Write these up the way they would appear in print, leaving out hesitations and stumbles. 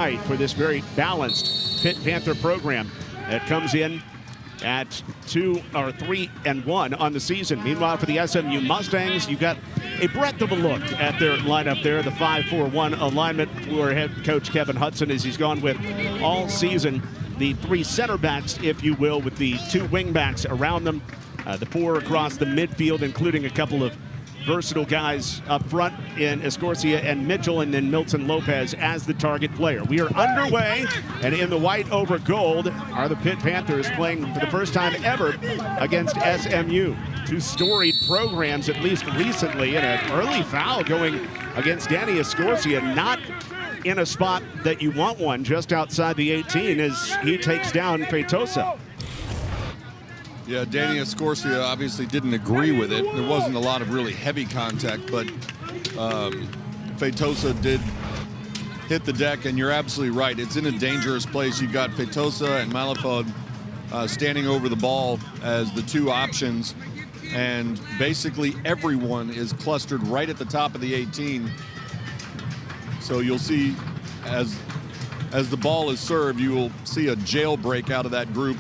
for this very balanced Pitt Panther program that comes in at 3-1 on the season. Meanwhile, for the SMU Mustangs, you got a breadth of a look at their lineup there. The 5-4-1 alignment for head coach Kevin Hudson, as he's gone with all season. The three center backs, if you will, with the two wing backs around them. The four across the midfield, including a couple of versatile guys up front in Escorcia and Mitchell, and then Milton Lopez as the target player. We are underway, and in the white over gold are the Pitt Panthers, playing for the first time ever against SMU. Two storied programs, at least recently, and an early foul going against Danny Escorcia, not in a spot that you want one, just outside the 18 as he takes down Feitosa. Yeah, Danny Escorcia obviously didn't agree with it. There wasn't a lot of really heavy contact, but Feitosa did hit the deck, and you're absolutely right. It's in a dangerous place. You've got Feitosa and Malafod standing over the ball as the two options, and basically everyone is clustered right at the top of the 18. So you'll see as the ball is served, you will see a jailbreak out of that group.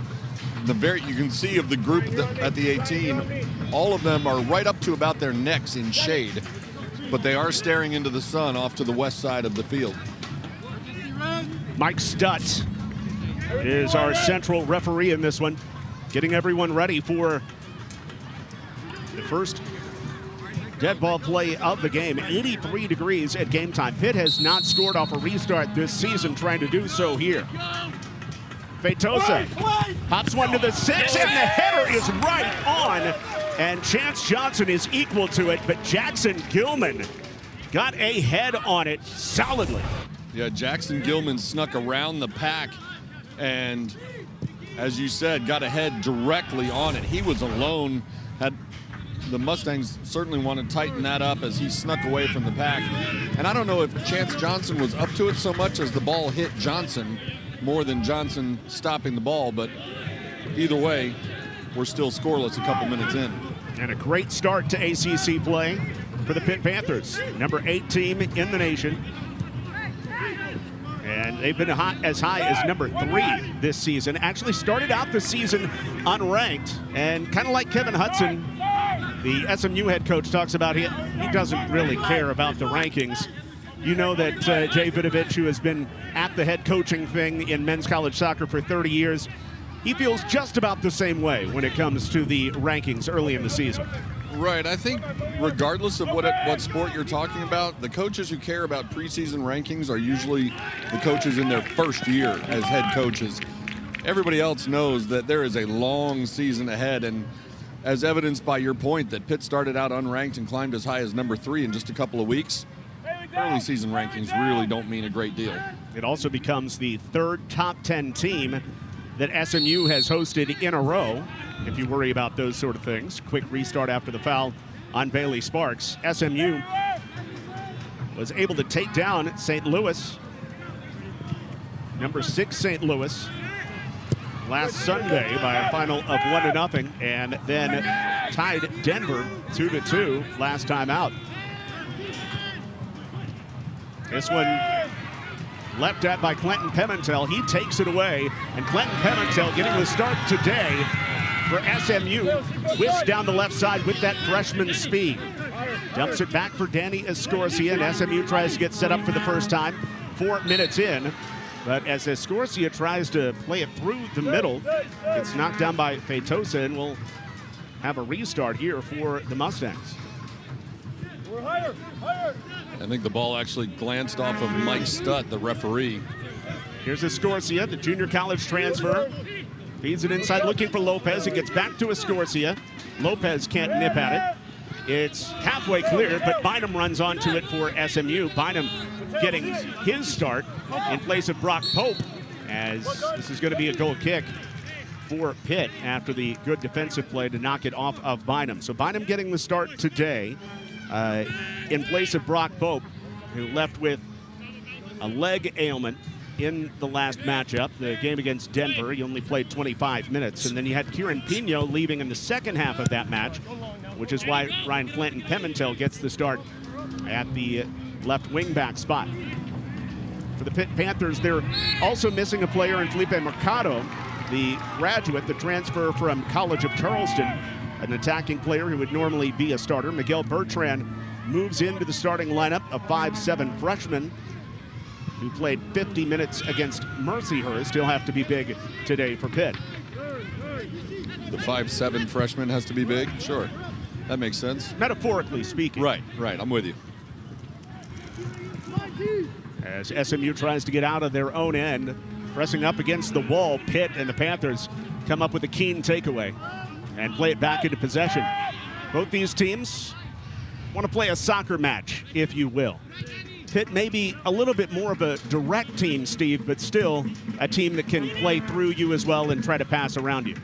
You can see of the group at the 18, all of them are right up to about their necks in shade, but they are staring into the sun off to the west side of the field. Mike Stutz is our central referee in this one, getting everyone ready for the first dead ball play of the game. 83 degrees at game time. Pitt has not scored off a restart this season, trying to do so here. Feitosa pops one to the 6, and the header is right on, and Chance Johnson is equal to it, but Jackson Gilman got a head on it solidly. Yeah, Jackson Gilman snuck around the pack and, as you said, got a head directly on it. He was alone. The Mustangs certainly want to tighten that up as he snuck away from the pack. And I don't know if Chance Johnson was up to it so much as the ball hit Johnson more than Johnson stopping the ball, but either way, we're still scoreless a couple minutes in. And a great start to ACC play for the Pitt Panthers, number 8 team in the nation. And they've been as high as number 3 this season. Actually started out the season unranked, and kind of like Kevin Hudson, the SMU head coach talks about, he doesn't really care about the rankings. You know that Jay Vidovich, who has been at the head coaching thing in men's college soccer for 30 years, he feels just about the same way when it comes to the rankings early in the season. Right. I think regardless of what sport you're talking about, the coaches who care about preseason rankings are usually the coaches in their first year as head coaches. Everybody else knows that there is a long season ahead, and as evidenced by your point that Pitt started out unranked and climbed as high as number 3 in just a couple of weeks, early season rankings really don't mean a great deal. It also becomes the 3rd top 10 team that SMU has hosted in a row, if you worry about those sort of things. Quick restart after the foul on Bailey Sparks. SMU was able to take down St. Louis, number 6 St. Louis, last Sunday by a final of 1-0, and then tied Denver 2-2 last time out. This one leapt at by Clinton Pimentel. He takes it away, and Clinton Pimentel getting the start today for SMU. Whips down the left side with that freshman speed. Dumps it back for Danny Escorcia, and SMU tries to get set up for the first time. 4 minutes in, but as Escorcia tries to play it through the middle, it's knocked down by Feitosa, and we'll have a restart here for the Mustangs. I think the ball actually glanced off of Mike Stutt, the referee. Here's Escorcia, the junior college transfer. Feeds it inside looking for Lopez. It gets back to Escorcia. Lopez can't nip at it. It's halfway cleared, but Bynum runs onto it for SMU. Bynum getting his start in place of Brock Pope, as this is going to be a goal kick for Pitt after the good defensive play to knock it off of Bynum. So Bynum getting the start today in place of Brock Pope, who left with a leg ailment in the last matchup, the game against Denver. He only played 25 minutes. And then you had Kieran Pino leaving in the second half of that match, which is why Ryan Clinton Pimentel gets the start at the left wing back spot. For the Pitt Panthers, they're also missing a player in Felipe Mercado, the graduate, the transfer from College of Charleston, an attacking player who would normally be a starter. Miguel Bertrand moves into the starting lineup, a 5'7" freshman who played 50 minutes against Mercyhurst. He'll have to be big today for Pitt. The 5'7" freshman has to be big? Sure. That makes sense. Metaphorically speaking. Right. I'm with you. As SMU tries to get out of their own end, pressing up against the wall, Pitt and the Panthers come up with a keen takeaway and play it back into possession. Both these teams want to play a soccer match, if you will. Pitt may be a little bit more of a direct team, Steve, but still a team that can play through you as well and try to pass around you.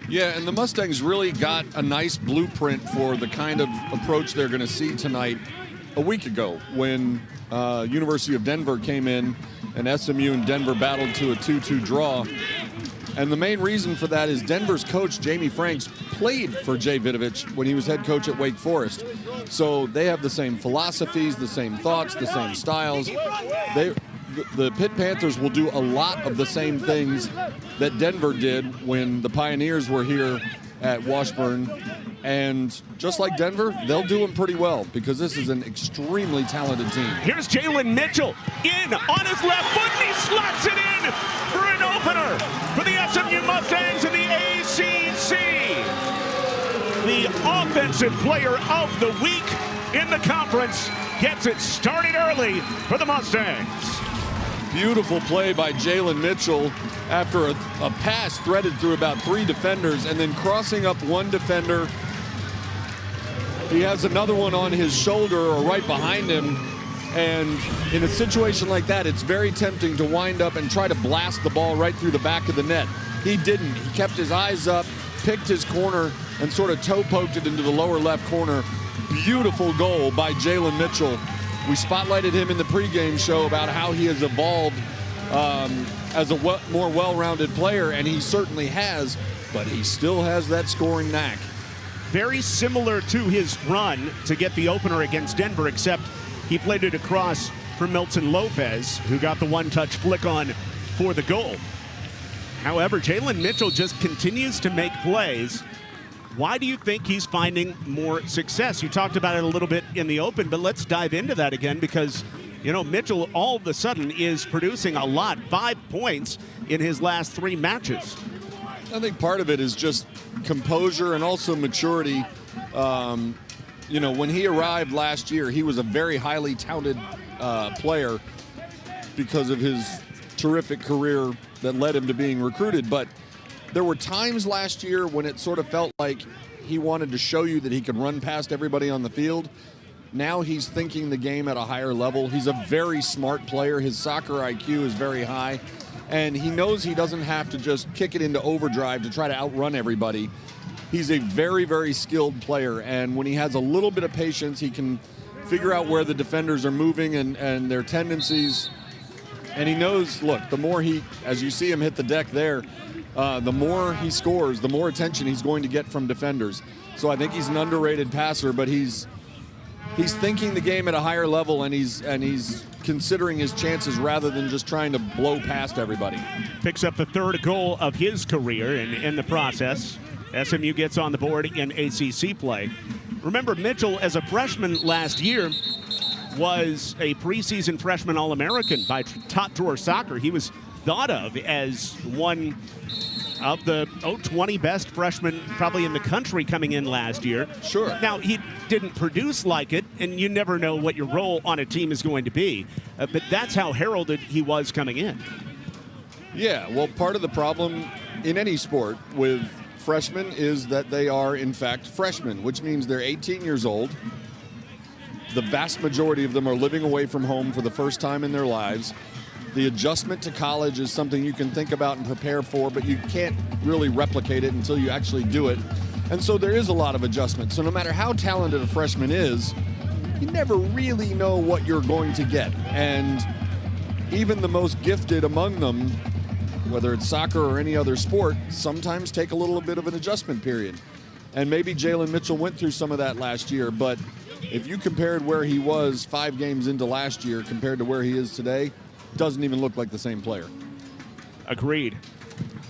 Yeah, and the Mustangs really got a nice blueprint for the kind of approach they're going to see tonight a week ago when University of Denver came in and SMU and Denver battled to a 2-2 draw. And the main reason for that is Denver's coach, Jamie Franks, played for Jay Vidovich when he was head coach at Wake Forest. So they have the same philosophies, the same thoughts, the same styles. The Pitt Panthers will do a lot of the same things that Denver did when the Pioneers were here at Washburn. And just like Denver, they'll do them pretty well because this is an extremely talented team. Here's Jalen Mitchell in on his left foot, and he slots it in for an opener for the SMU Mustangs in the ACC. The offensive player of the week in the conference gets it started early for the Mustangs. Beautiful play by Jalen Mitchell after a pass threaded through about 3 defenders and then crossing up one defender. He has another one on his shoulder or right behind him. And in a situation like that, it's very tempting to wind up and try to blast the ball right through the back of the net. He didn't. He kept his eyes up, picked his corner, and sort of toe-poked it into the lower left corner. Beautiful goal by Jalen Mitchell. We spotlighted him in the pregame show about how he has evolved as a more well-rounded player, and he certainly has, but he still has that scoring knack. Very similar to his run to get the opener against Denver, except he played it across for Milton Lopez, who got the one-touch flick on for the goal. However, Jalen Mitchell just continues to make plays. Why do you think he's finding more success? You talked about it a little bit in the open, but let's dive into that again because, you know, Mitchell all of a sudden is producing a lot, 5 points in his last 3 matches. I think part of it is just composure and also maturity. You know, when he arrived last year, he was a very highly touted player because of his terrific career that led him to being recruited. But there were times last year when it sort of felt like he wanted to show you that he could run past everybody on the field. Now he's thinking the game at a higher level. He's a very smart player. His soccer IQ is very high. And he knows he doesn't have to just kick it into overdrive to try to outrun everybody. He's a very, very skilled player. And when he has a little bit of patience, he can figure out where the defenders are moving and their tendencies. And he knows, look, the more he, as you see him hit the deck there, the more he scores, the more attention he's going to get from defenders. So I think he's an underrated passer, but he's thinking the game at a higher level, and he's considering his chances rather than just trying to blow past everybody. Picks up the 3rd goal of his career, and in the process, SMU gets on the board in ACC play. Remember, Mitchell, as a freshman last year, was a preseason freshman All-American by Top Drawer Soccer. He was thought of as one of the 20 best freshmen probably in the country coming in last year. Sure. Now, he didn't produce like it, and you never know what your role on a team is going to be. But that's how heralded he was coming in. Yeah, well, part of the problem in any sport with freshmen is that they are, in fact, freshmen, which means they're 18 years old. The vast majority of them are living away from home for the first time in their lives. The adjustment to college is something you can think about and prepare for, but you can't really replicate it until you actually do it. And so there is a lot of adjustment. So no matter how talented a freshman is, you never really know what you're going to get. And even the most gifted among them, whether it's soccer or any other sport, sometimes take a little bit of an adjustment period. And maybe Jalen Mitchell went through some of that last year, but if you compared where he was 5 games into last year compared to where he is today, doesn't even look like the same player. Agreed.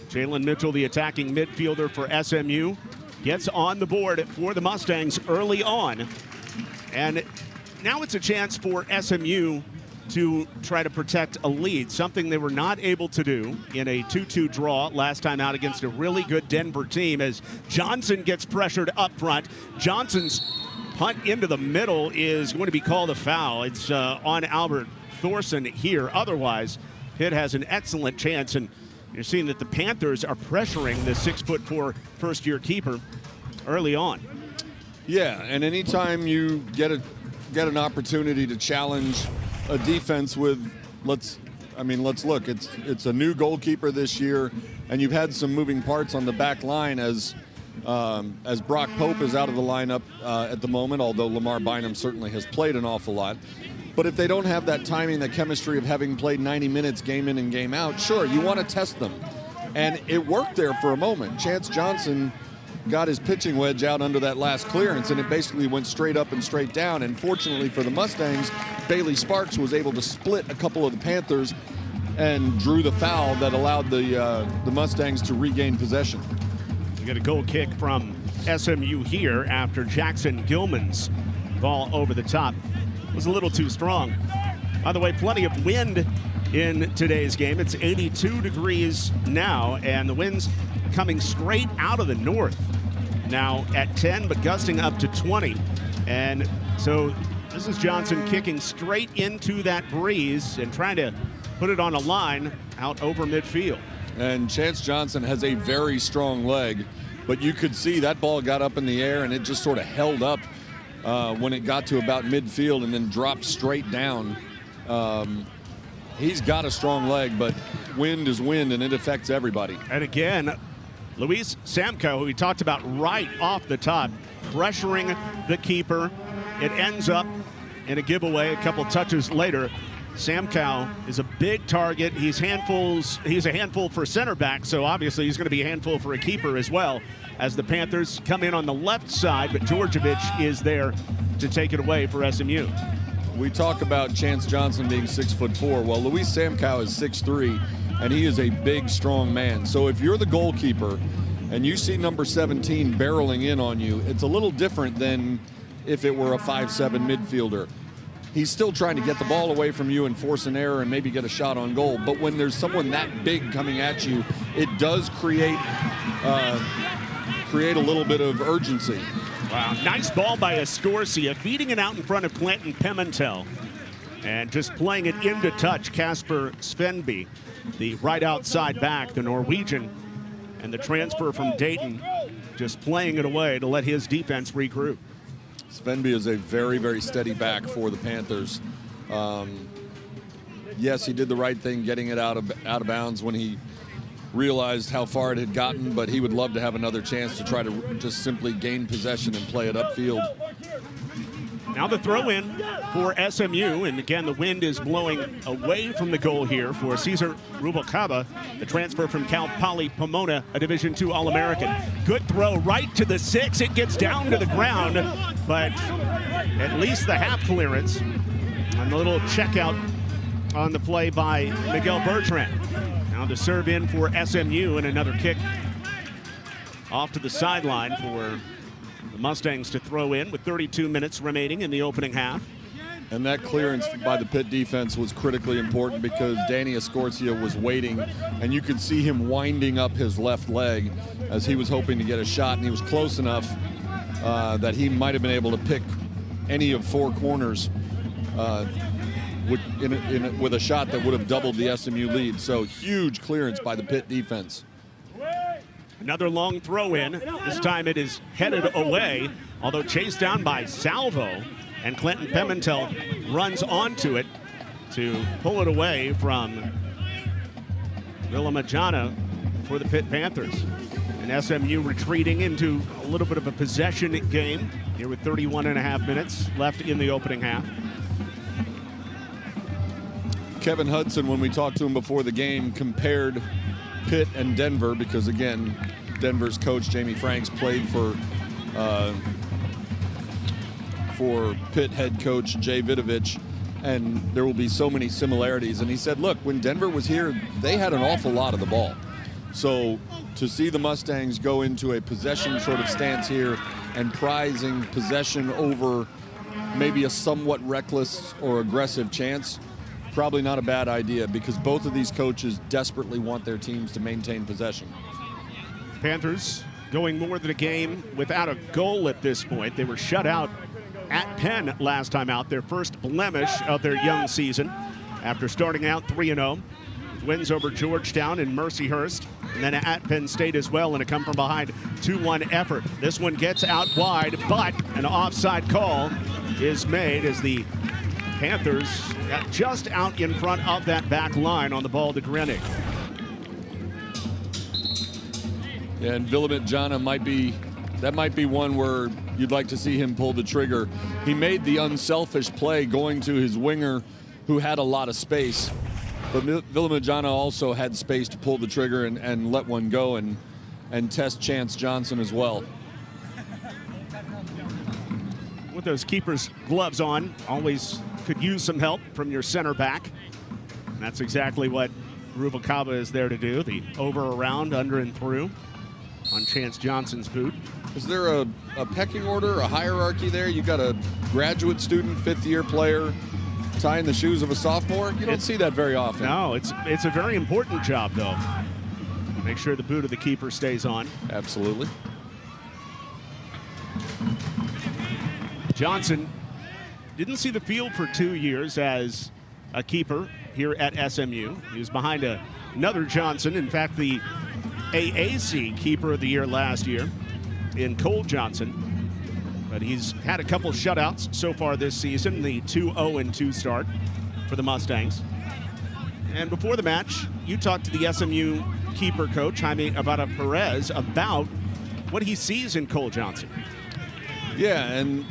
Jalen Mitchell, the attacking midfielder for SMU, gets on the board for the Mustangs early on. And now it's a chance for SMU to try to protect a lead, something they were not able to do in a 2-2 draw last time out against a really good Denver team, as Johnson gets pressured up front. Johnson's punt into the middle is going to be called a foul. It's on Albert Thorson here. Otherwise, Pitt has an excellent chance, and you're seeing that the Panthers are pressuring the 6'4" first-year keeper early on. Yeah, and anytime you get an opportunity to challenge a defense with, let's look. It's a new goalkeeper this year, and you've had some moving parts on the back line as Brock Pope is out of the lineup at the moment, although Lamar Bynum certainly has played an awful lot. But if they don't have that timing, that chemistry of having played 90 minutes game in and game out, sure, you want to test them. And it worked there for a moment. Chance Johnson got his pitching wedge out under that last clearance, and it basically went straight up and straight down. And fortunately for the Mustangs, Bailey Sparks was able to split a couple of the Panthers and drew the foul that allowed the Mustangs to regain possession. We get a goal kick from SMU here after Jackson Gilman's ball over the top was a little too strong. By the way, plenty of wind in today's game. It's 82 degrees now, and the wind's coming straight out of the north now at 10, but gusting up to 20. And so this is Johnson kicking straight into that breeze and trying to put it on a line out over midfield. And Chance Johnson has a very strong leg, but you could see that ball got up in the air and it just sort of held up when it got to about midfield and then dropped straight down. He's got a strong leg, but wind is wind and it affects everybody. And again, Luis Samko, who we talked about right off the top, pressuring the keeper. It ends up in a giveaway a couple touches later. Samkow is a big target. He's a handful for center back, so obviously he's going to be a handful for a keeper as well, as the Panthers come in on the left side, but Georgievich is there to take it away for SMU. We talk about Chance Johnson being 6'4". Well, Luis Samkow is 6'3", and he is a big, strong man. So if you're the goalkeeper and you see number 17 barreling in on you, it's a little different than if it were a 5'7" midfielder. He's still trying to get the ball away from you and force an error and maybe get a shot on goal. But when there's someone that big coming at you, it does create a little bit of urgency. Wow, nice ball by Escorcia, feeding it out in front of Clinton Pimentel. And just playing it into touch, Casper Svenby, the right outside back, the Norwegian, and the transfer from Dayton, just playing it away to let his defense regroup. Svenby is a very, very steady back for the Panthers. Yes, he did the right thing getting it out of bounds when he realized how far it had gotten, but he would love to have another chance to try to just simply gain possession and play it upfield. Now the throw in for SMU, and again the wind is blowing away from the goal here for Cesar Rubalcaba, the transfer from Cal Poly Pomona, a Division II All-American. Good throw right to the 6. It gets down to the ground, but at least the half clearance. And a little checkout on the play by Miguel Bertrand. Now the serve in for SMU, and another kick off to the sideline for the Mustangs to throw in with 32 minutes remaining in the opening half. And that clearance by the Pitt defense was critically important because Danny Escorcia was waiting, and you could see him winding up his left leg as he was hoping to get a shot, and he was close enough that he might have been able to pick any of 4 corners with a shot that would have doubled the SMU lead. So huge clearance by the Pitt defense. Another long throw in. This time it is headed away, although chased down by Salvo, and Clinton Pimentel runs onto it to pull it away from Villamajana for the Pitt Panthers. And SMU retreating into a little bit of a possession game here with 31.5 minutes left in the opening half. Kevin Hudson, when we talked to him before the game, compared Pitt and Denver, because again, Denver's coach Jamie Franks played for Pitt head coach Jay Vidovich, and there will be so many similarities. And he said, look, when Denver was here, they had an awful lot of the ball. So to see the Mustangs go into a possession sort of stance here and prizing possession over maybe a somewhat reckless or aggressive chance, probably not a bad idea, because both of these coaches desperately want their teams to maintain possession. Panthers going more than a game without a goal at this point. They were shut out at Penn last time out, their first blemish of their young season after starting out 3-0. Wins over Georgetown and Mercyhurst, and then at Penn State as well in a come-from-behind 2-1 effort. This one gets out wide, but an offside call is made as the Panthers got just out in front of that back line on the ball to Grenick. Yeah, and Villamitjana might be one where you'd like to see him pull the trigger. He made the unselfish play going to his winger who had a lot of space. But Villamitjana also had space to pull the trigger and let one go and test Chance Johnson as well. With those keeper's gloves on, always could use some help from your center back. And that's exactly what Ruvalcaba is there to do, the over, around, under, and through on Chance Johnson's boot. Is there a pecking order, a hierarchy there? You got a graduate student, fifth-year player, tying the shoes of a sophomore? You don't see that very often. No, it's a very important job, though. Make sure the boot of the keeper stays on. Absolutely. Johnson didn't see the field for 2 years as a keeper here at SMU. He was behind another Johnson, in fact, the AAC Keeper of the Year last year in Cole Johnson. But he's had a couple shutouts so far this season, the 2-0-2 start for the Mustangs. And before the match, you talked to the SMU keeper coach, Jaime Ibarra-Perez, about what he sees in Cole Johnson. Yeah, and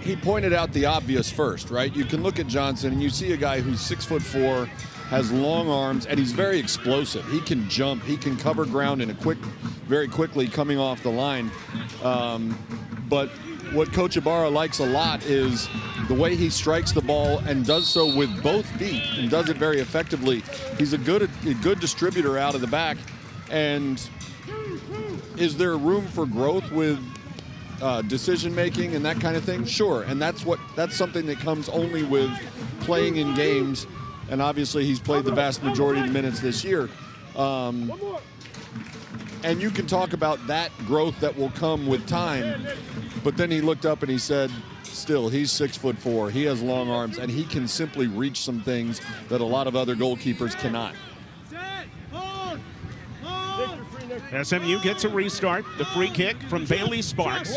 he pointed out the obvious first, right? You can look at Johnson and you see a guy who's 6'4", has long arms, and he's very explosive. He can jump, he can cover ground very quickly coming off the line. But what Coach Ibarra likes a lot is the way he strikes the ball and does so with both feet and does it very effectively. He's a good distributor out of the back. And is there room for growth with decision making and that kind of thing? Sure, and that's something that comes only with playing in games. And obviously he's played the vast majority of the minutes this year. And you can talk about that growth that will come with time. But then he looked up and he said, still, he's 6'4". He has long arms, and he can simply reach some things that a lot of other goalkeepers cannot. SMU gets a restart. The free kick from Bailey Sparks.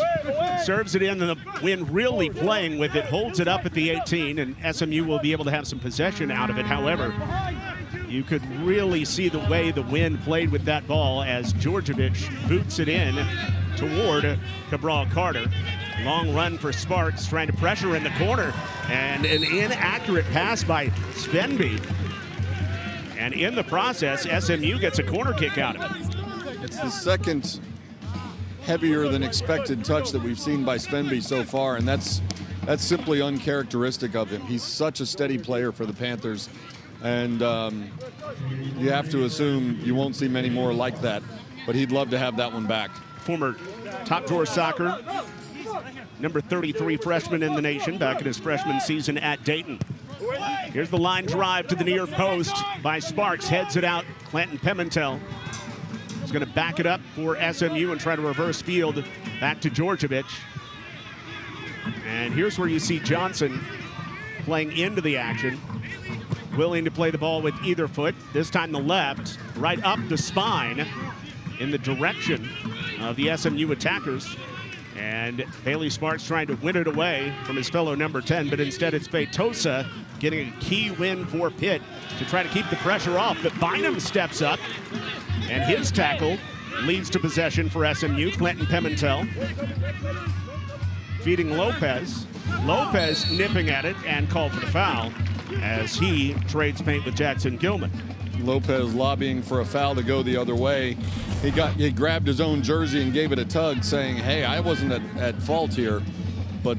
Serves it in, and the Wind really playing with it. Holds it up at the 18, and SMU will be able to have some possession out of it. However, you could really see the way the Wind played with that ball as Djordjevic boots it in toward Cabral Carter. Long run for Sparks, trying to pressure in the corner, and an inaccurate pass by Svenby. And in the process, SMU gets a corner kick out of it. It's the second heavier than expected touch that we've seen by Svenby so far, and that's simply uncharacteristic of him. He's such a steady player for the Panthers, and you have to assume you won't see many more like that, but he'd love to have that one back. Former top drawer soccer, number 33 freshman in the nation, back in his freshman season at Dayton. Here's the line drive to the near post by Sparks, heads it out. Clanton Pimentel is going to back it up for SMU and try to reverse field back to Djordjevic. And here's where you see Johnson playing into the action, willing to play the ball with either foot, this time the left, right up the spine in the direction of the SMU attackers. And Bailey Sparks trying to win it away from his fellow number 10, but instead it's Feitosa getting a key win for Pitt to try to keep the pressure off. But Bynum steps up, and his tackle leads to possession for SMU. Clanton Pimentel feeding Lopez. Lopez nipping at it and called for the foul as he trades paint with Jackson Gilman. Lopez lobbying for a foul to go the other way. He grabbed his own jersey and gave it a tug, saying, hey, I wasn't at fault here. But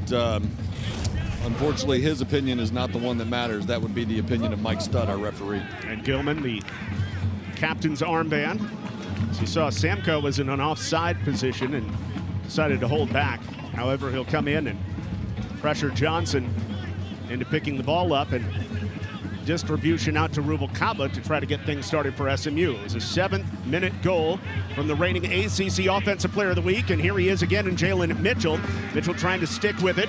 Unfortunately, his opinion is not the one that matters. That would be the opinion of Mike Studd, our referee. And Gilman, the captain's armband. As you saw, Samko was in an offside position and decided to hold back. However, he'll come in and pressure Johnson into picking the ball up, and distribution out to Rubalcaba to try to get things started for SMU. It was a 7th-minute goal from the reigning ACC Offensive Player of the Week, and here he is again in Jalen Mitchell. Mitchell trying to stick with it,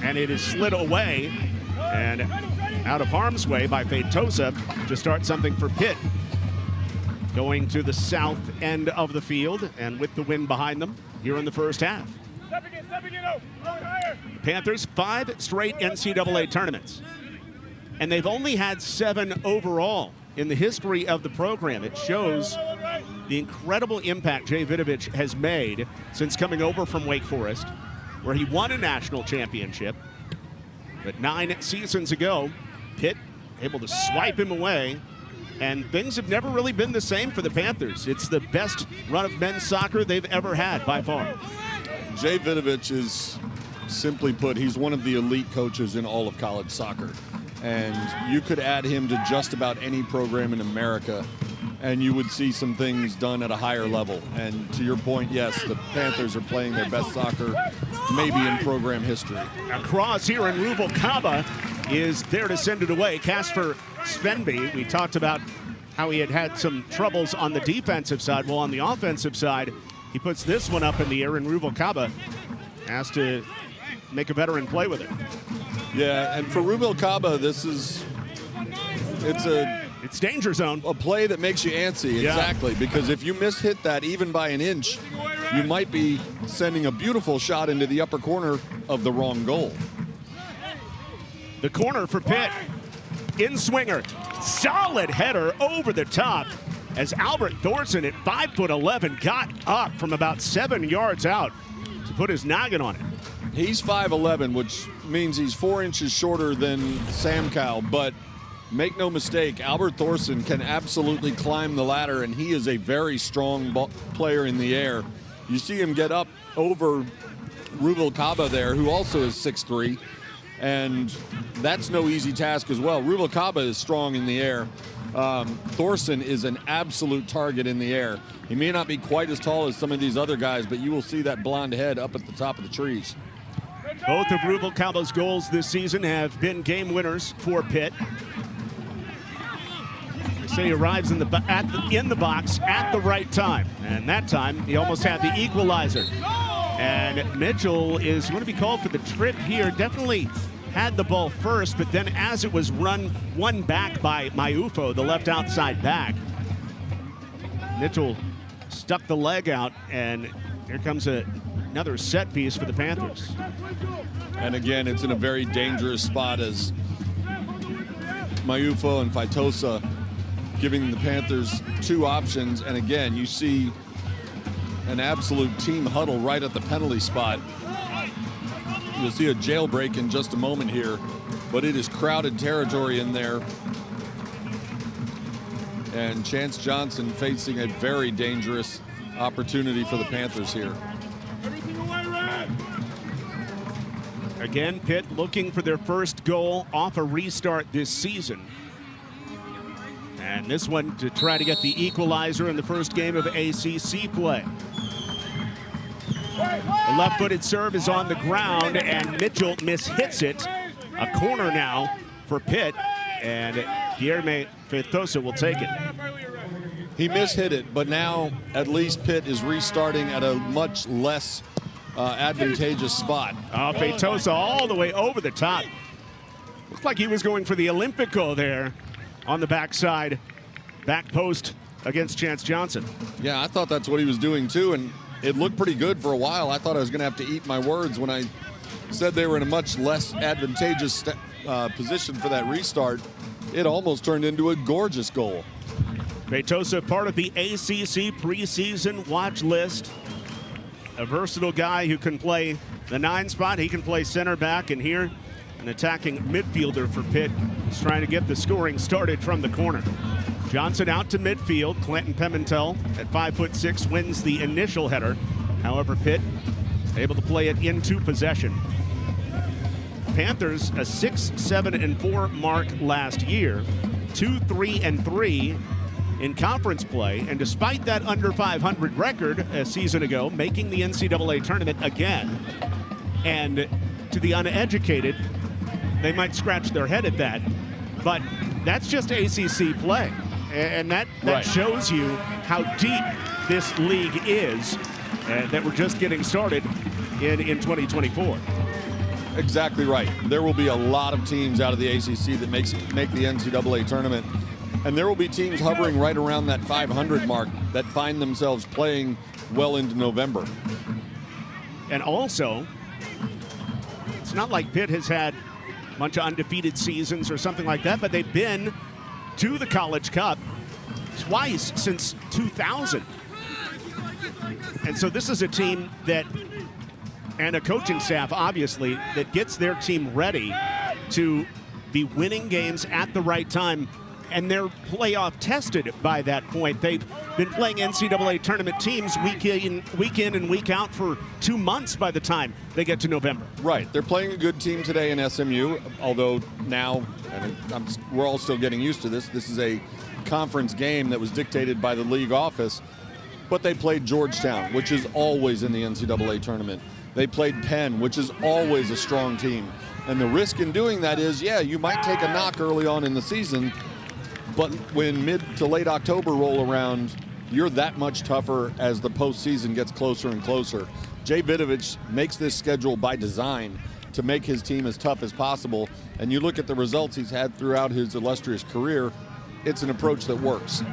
and it is slid away and out of harm's way by Feitosa to start something for Pitt. Going to the south end of the field, and with the wind behind them here in the first half. Panthers 5 straight NCAA tournaments, and they've only had 7 overall in the history of the program. It shows the incredible impact Jay Vidovich has made since coming over from Wake Forest, where he won a national championship. But 9 seasons ago, Pitt able to swipe him away, and things have never really been the same for the Panthers. It's the best run of men's soccer they've ever had by far. Jay Vidovich is, simply put, he's one of the elite coaches in all of college soccer. And you could add him to just about any program in America, and you would see some things done at a higher level. And to your point, yes, the Panthers are playing their best soccer maybe in program history. Across here, and Rubalcaba is there to send it away. Casper Svenby, we talked about how he had some troubles on the defensive side. Well, on the offensive side, he puts this one up in the air, and Rubalcaba has to make a veteran play with it. Yeah, and for Rubalcaba, it's danger zone. A play that makes you antsy, exactly, yeah. Because if you miss-hit that even by an inch, you might be sending a beautiful shot into the upper corner of the wrong goal. The corner for Pitt. In swinger. Solid header over the top as Albert Thorson at 5'11" got up from about 7 yards out to put his noggin on it. He's 5'11", which means he's 4 inches shorter than Samkow, but make no mistake, Albert Thorson can absolutely climb the ladder, and he is a very strong player in the air. You see him get up over Rubalcaba there, who also is 6'3", and that's no easy task as well. Rubalcaba is strong in the air. Thorson is an absolute target in the air. He may not be quite as tall as some of these other guys, but you will see that blonde head up at the top of the trees. Both of Rubalcaba's goals this season have been game winners for Pitt. They say he arrives in the box at the right time, and that time he almost had the equalizer. And Mitchell is going to be called for the trip here. Definitely had the ball first, but then as it was won back by Mayufo, the left outside back, Mitchell stuck the leg out, and here comes another set piece for the Panthers. And again, it's in a very dangerous spot as Mayufo and Feitosa giving the Panthers 2 options. And again, you see an absolute team huddle right at the penalty spot. You'll see a jailbreak in just a moment here, but it is crowded territory in there. And Chance Johnson facing a very dangerous opportunity for the Panthers here. Again, Pitt looking for their first goal off a restart this season. And this one to try to get the equalizer in the first game of ACC play. The left-footed serve is on the ground, and Mitchell mishits it. A corner now for Pitt, and Guilherme Feitosa will take it. He mishit it, but now at least Pitt is restarting at a much less advantageous spot. Feitosa all the way over the top. Looks like he was going for the Olympico there on the backside, back post against Chance Johnson. Yeah, I thought that's what he was doing too, and it looked pretty good for a while. I thought I was going to have to eat my words when I said they were in a much less advantageous position for that restart. It almost turned into a gorgeous goal. Feitosa, part of the ACC preseason watch list. A versatile guy who can play the 9 spot. He can play center back, and here an attacking midfielder for Pitt is trying to get the scoring started from the corner. Johnson out to midfield. Clanton Pimentel at 5'6" wins the initial header. However, Pitt able to play it into possession. Panthers a 6-7-4 mark last year, 2-3-3 in conference play, and despite that under 500 record a season ago, making the NCAA tournament again. And to the uneducated, they might scratch their head at that, but that's just ACC play, and that right. shows you how deep this league is, and that we're just getting started in 2024. Exactly right. There will be a lot of teams out of the ACC that make the NCAA tournament, and there will be teams hovering right around that 500 mark that find themselves playing well into November. And also, it's not like Pitt has had a bunch of undefeated seasons or something like that, but they've been to the College Cup twice since 2000. And so this is a team that, and a coaching staff, obviously, that gets their team ready to be winning games at the right time. And they're playoff tested by that point. They've been playing NCAA tournament teams week in and week out for 2 months by the time they get to November. Right. They're playing a good team today in SMU, although now, and we're all still getting used to this, this is a conference game that was dictated by the league office, but they played Georgetown, which is always in the NCAA tournament. They played Penn, which is always a strong team. And the risk in doing that is, yeah, you might take a knock early on in the season, but when mid to late October roll around, you're that much tougher as the postseason gets closer and closer. Jay Vidovich makes this schedule by design to make his team as tough as possible. And you look at the results he's had throughout his illustrious career, it's an approach that works.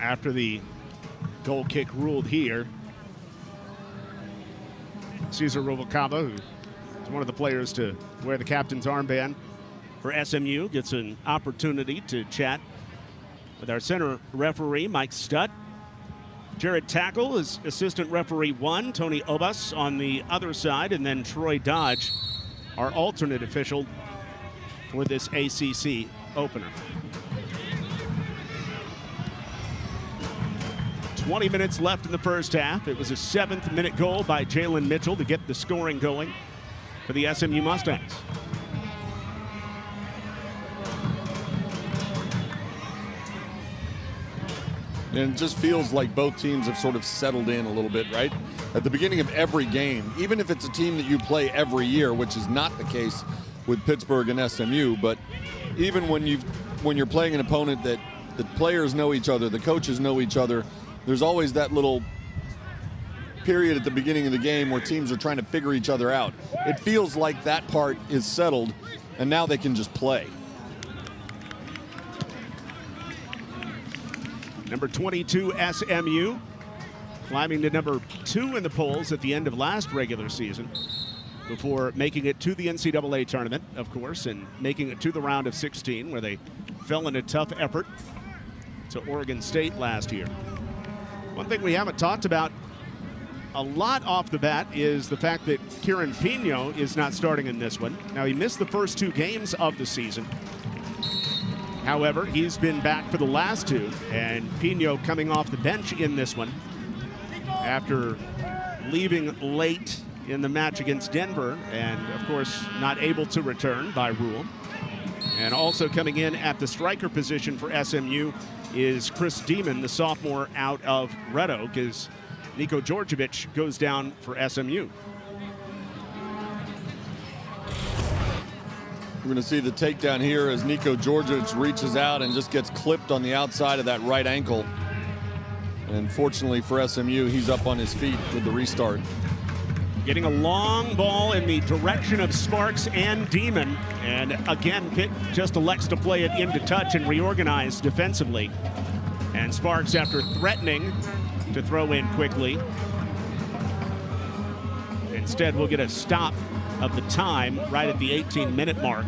After the goal kick ruled here, Cesar Rubalcaba, who is one of the players to wear the captain's armband for SMU, gets an opportunity to chat with our center referee, Mike Stutt. Jared Tackle is assistant referee 1, Tony Obas on the other side, and then Troy Dodge, our alternate official for this ACC opener. 20 minutes left in the first half. It was a 7th-minute goal by Jalen Mitchell to get the scoring going for the SMU Mustangs. And it just feels like both teams have sort of settled in a little bit, right? At the beginning of every game, even if it's a team that you play every year, which is not the case with Pittsburgh and SMU, but even when you're playing an opponent that the players know each other, the coaches know each other, there's always that little period at the beginning of the game where teams are trying to figure each other out. It feels like that part is settled, and now they can just play. Number 22, SMU, climbing to number 2 in the polls at the end of last regular season before making it to the NCAA tournament, of course, and making it to the round of 16, where they fell in a tough effort to Oregon State last year. One thing we haven't talked about a lot off the bat is the fact that Kieran Pino is not starting in this one. Now, he missed the first 2 games of the season. However, he's been back for the last 2, and Pino coming off the bench in this one after leaving late in the match against Denver, and of course not able to return by rule. And also coming in at the striker position for SMU is Chris Demon, the sophomore out of Red Oak, as Niko Djordjevic goes down for SMU. We're going to see the takedown here as Niko Djordjevic reaches out and just gets clipped on the outside of that right ankle. And fortunately for SMU, he's up on his feet with the restart. Getting a long ball in the direction of Sparks and Demon. And again, Pitt just elects to play it into touch and reorganize defensively. And Sparks, after threatening to throw in quickly, instead will get a stop of the time right at the 18-minute mark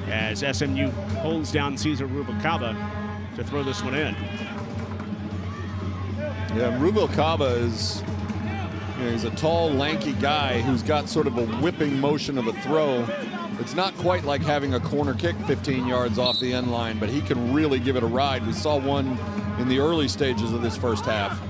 as SMU holds down Cesar Rubalcaba to throw this one in. Yeah, Rubalcaba is, he's a tall, lanky guy who's got sort of a whipping motion of a throw. It's not quite like having a corner kick 15 yards off the end line, but he can really give it a ride. We saw one in the early stages of this first half.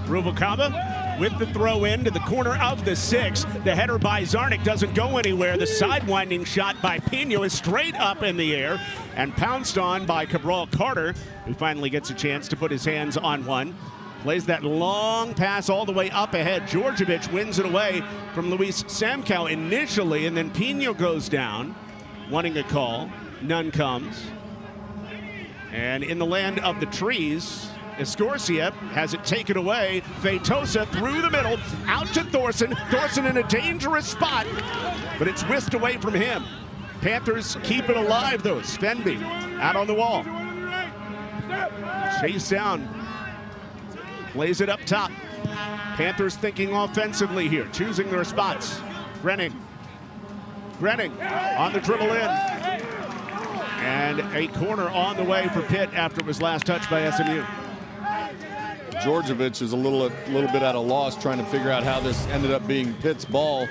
Ruvalcaba with the throw in to the corner of the 6. The header by Zarnik doesn't go anywhere. The sidewinding shot by Pino is straight up in the air and pounced on by Cabral Carter, who finally gets a chance to put his hands on one. Plays that long pass all the way up ahead. Djordjevic wins it away from Luis Samkow initially, and then Pino goes down, wanting a call. None comes. And in the land of the trees, Escorcia has it taken away. Feitosa through the middle, out to Thorson. Thorson in a dangerous spot, but it's whisked away from him. Panthers keep it alive though. Svenby out on the wall. Chase down. Plays it up top. Panthers thinking offensively here, choosing their spots. Grenning on the dribble in. And a corner on the way for Pitt after it was last touched by SMU. Djordjevic is a little bit at a loss trying to figure out how this ended up being Pitt's ball.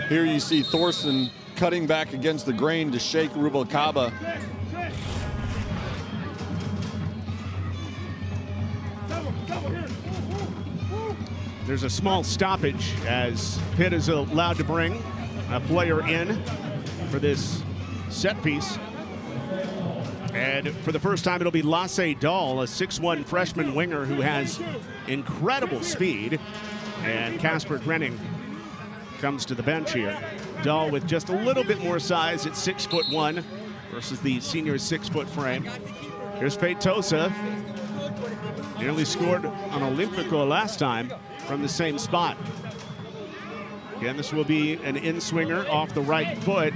Here you see Thorson cutting back against the grain to shake Ruvalcaba. There's a small stoppage as Pitt is allowed to bring a player in for this set piece. And for the first time, it'll be Lasse Dahl, a 6'1" freshman winger who has incredible speed. And Casper Grenning comes to the bench here. Dahl with just a little bit more size at 6'1" versus the senior's 6-foot frame. Here's Feitosa. Nearly scored on Olympico last time from the same spot. Again, this will be an in-swinger off the right foot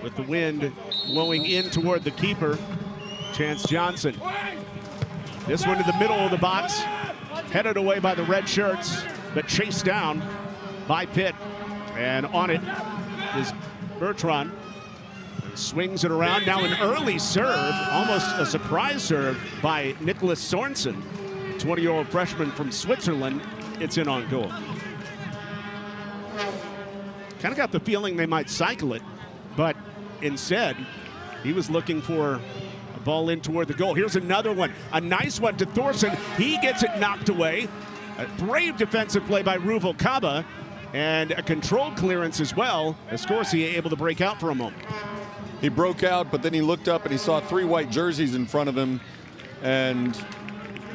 with the wind blowing in toward the keeper, Chance Johnson. This one to the middle of the box, headed away by the red shirts, but chased down by Pitt. And on it is Bertrand. Swings it around. Now an early serve, almost a surprise serve by Nicholas Sorensen, 20-year-old freshman from Switzerland. It's in on goal. Kind of got the feeling they might cycle it, but instead, he was looking for a ball in toward the goal. Here's another one, a nice one to Thorson. He gets it knocked away. A brave defensive play by Ruvalcaba, and a controlled clearance as well. Escorcia able to break out for a moment. He broke out, but then he looked up and he saw 3 white jerseys in front of him. And,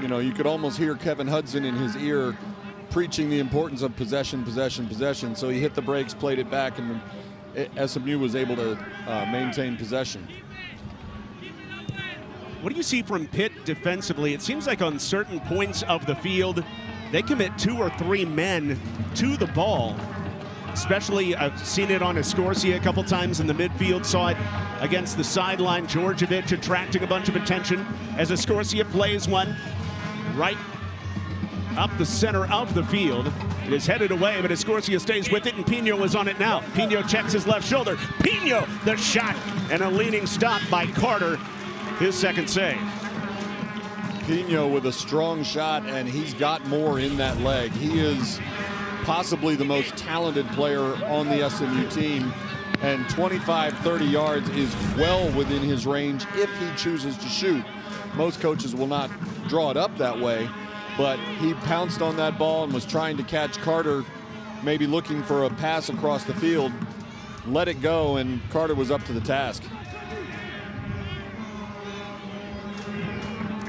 you know, you could almost hear Kevin Hudson in his ear preaching the importance of possession, possession, possession. So he hit the brakes, played it back, and SMU was able to maintain possession. What do you see from Pitt defensively? It seems like on certain points of the field, they commit 2 or 3 men to the ball. Especially, I've seen it on Escorcia a couple times in the midfield, saw it against the sideline. Djordjevic attracting a bunch of attention as Escorcia plays one right up the center of the field. It is headed away, but Escorcia stays with it, and Pino is on it now. Pino checks his left shoulder. Pino, the shot, and a leading stop by Carter, his second save. Pino with a strong shot, and he's got more in that leg. He is possibly the most talented player on the SMU team, and 25-30 yards is well within his range if he chooses to shoot. Most coaches will not draw it up that way, but he pounced on that ball and was trying to catch Carter, maybe looking for a pass across the field, let it go, and Carter was up to the task.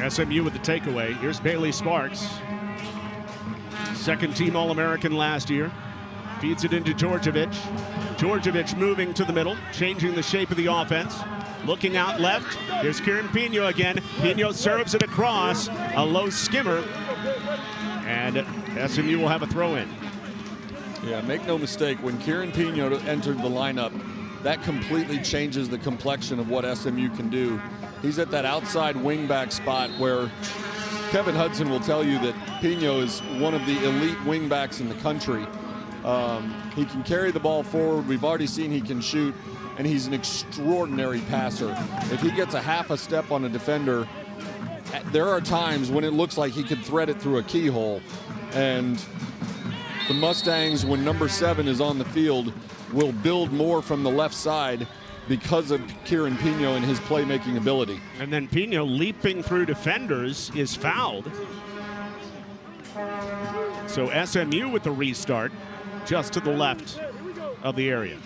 SMU with the takeaway. Here's Bailey Sparks. Second team All-American last year. Feeds it into Djordjevic. Djordjevic moving to the middle, changing the shape of the offense. Looking out left. Here's Kieran Pino again. Pino serves it across. A low skimmer. And SMU will have a throw in. Yeah, make no mistake, when Kieran Pino entered the lineup, that completely changes the complexion of what SMU can do. He's at that outside wingback spot where Kevin Hudson will tell you that Pino is one of the elite wingbacks in the country. He can carry the ball forward. We've already seen he can shoot, and he's an extraordinary passer. If he gets a half a step on a defender, there are times when it looks like he could thread it through a keyhole. And the Mustangs, when number 7 is on the field, will build more from the left side because of Kieran Pino and his playmaking ability. And then Pino leaping through defenders is fouled. So SMU with the restart just to the left of the area.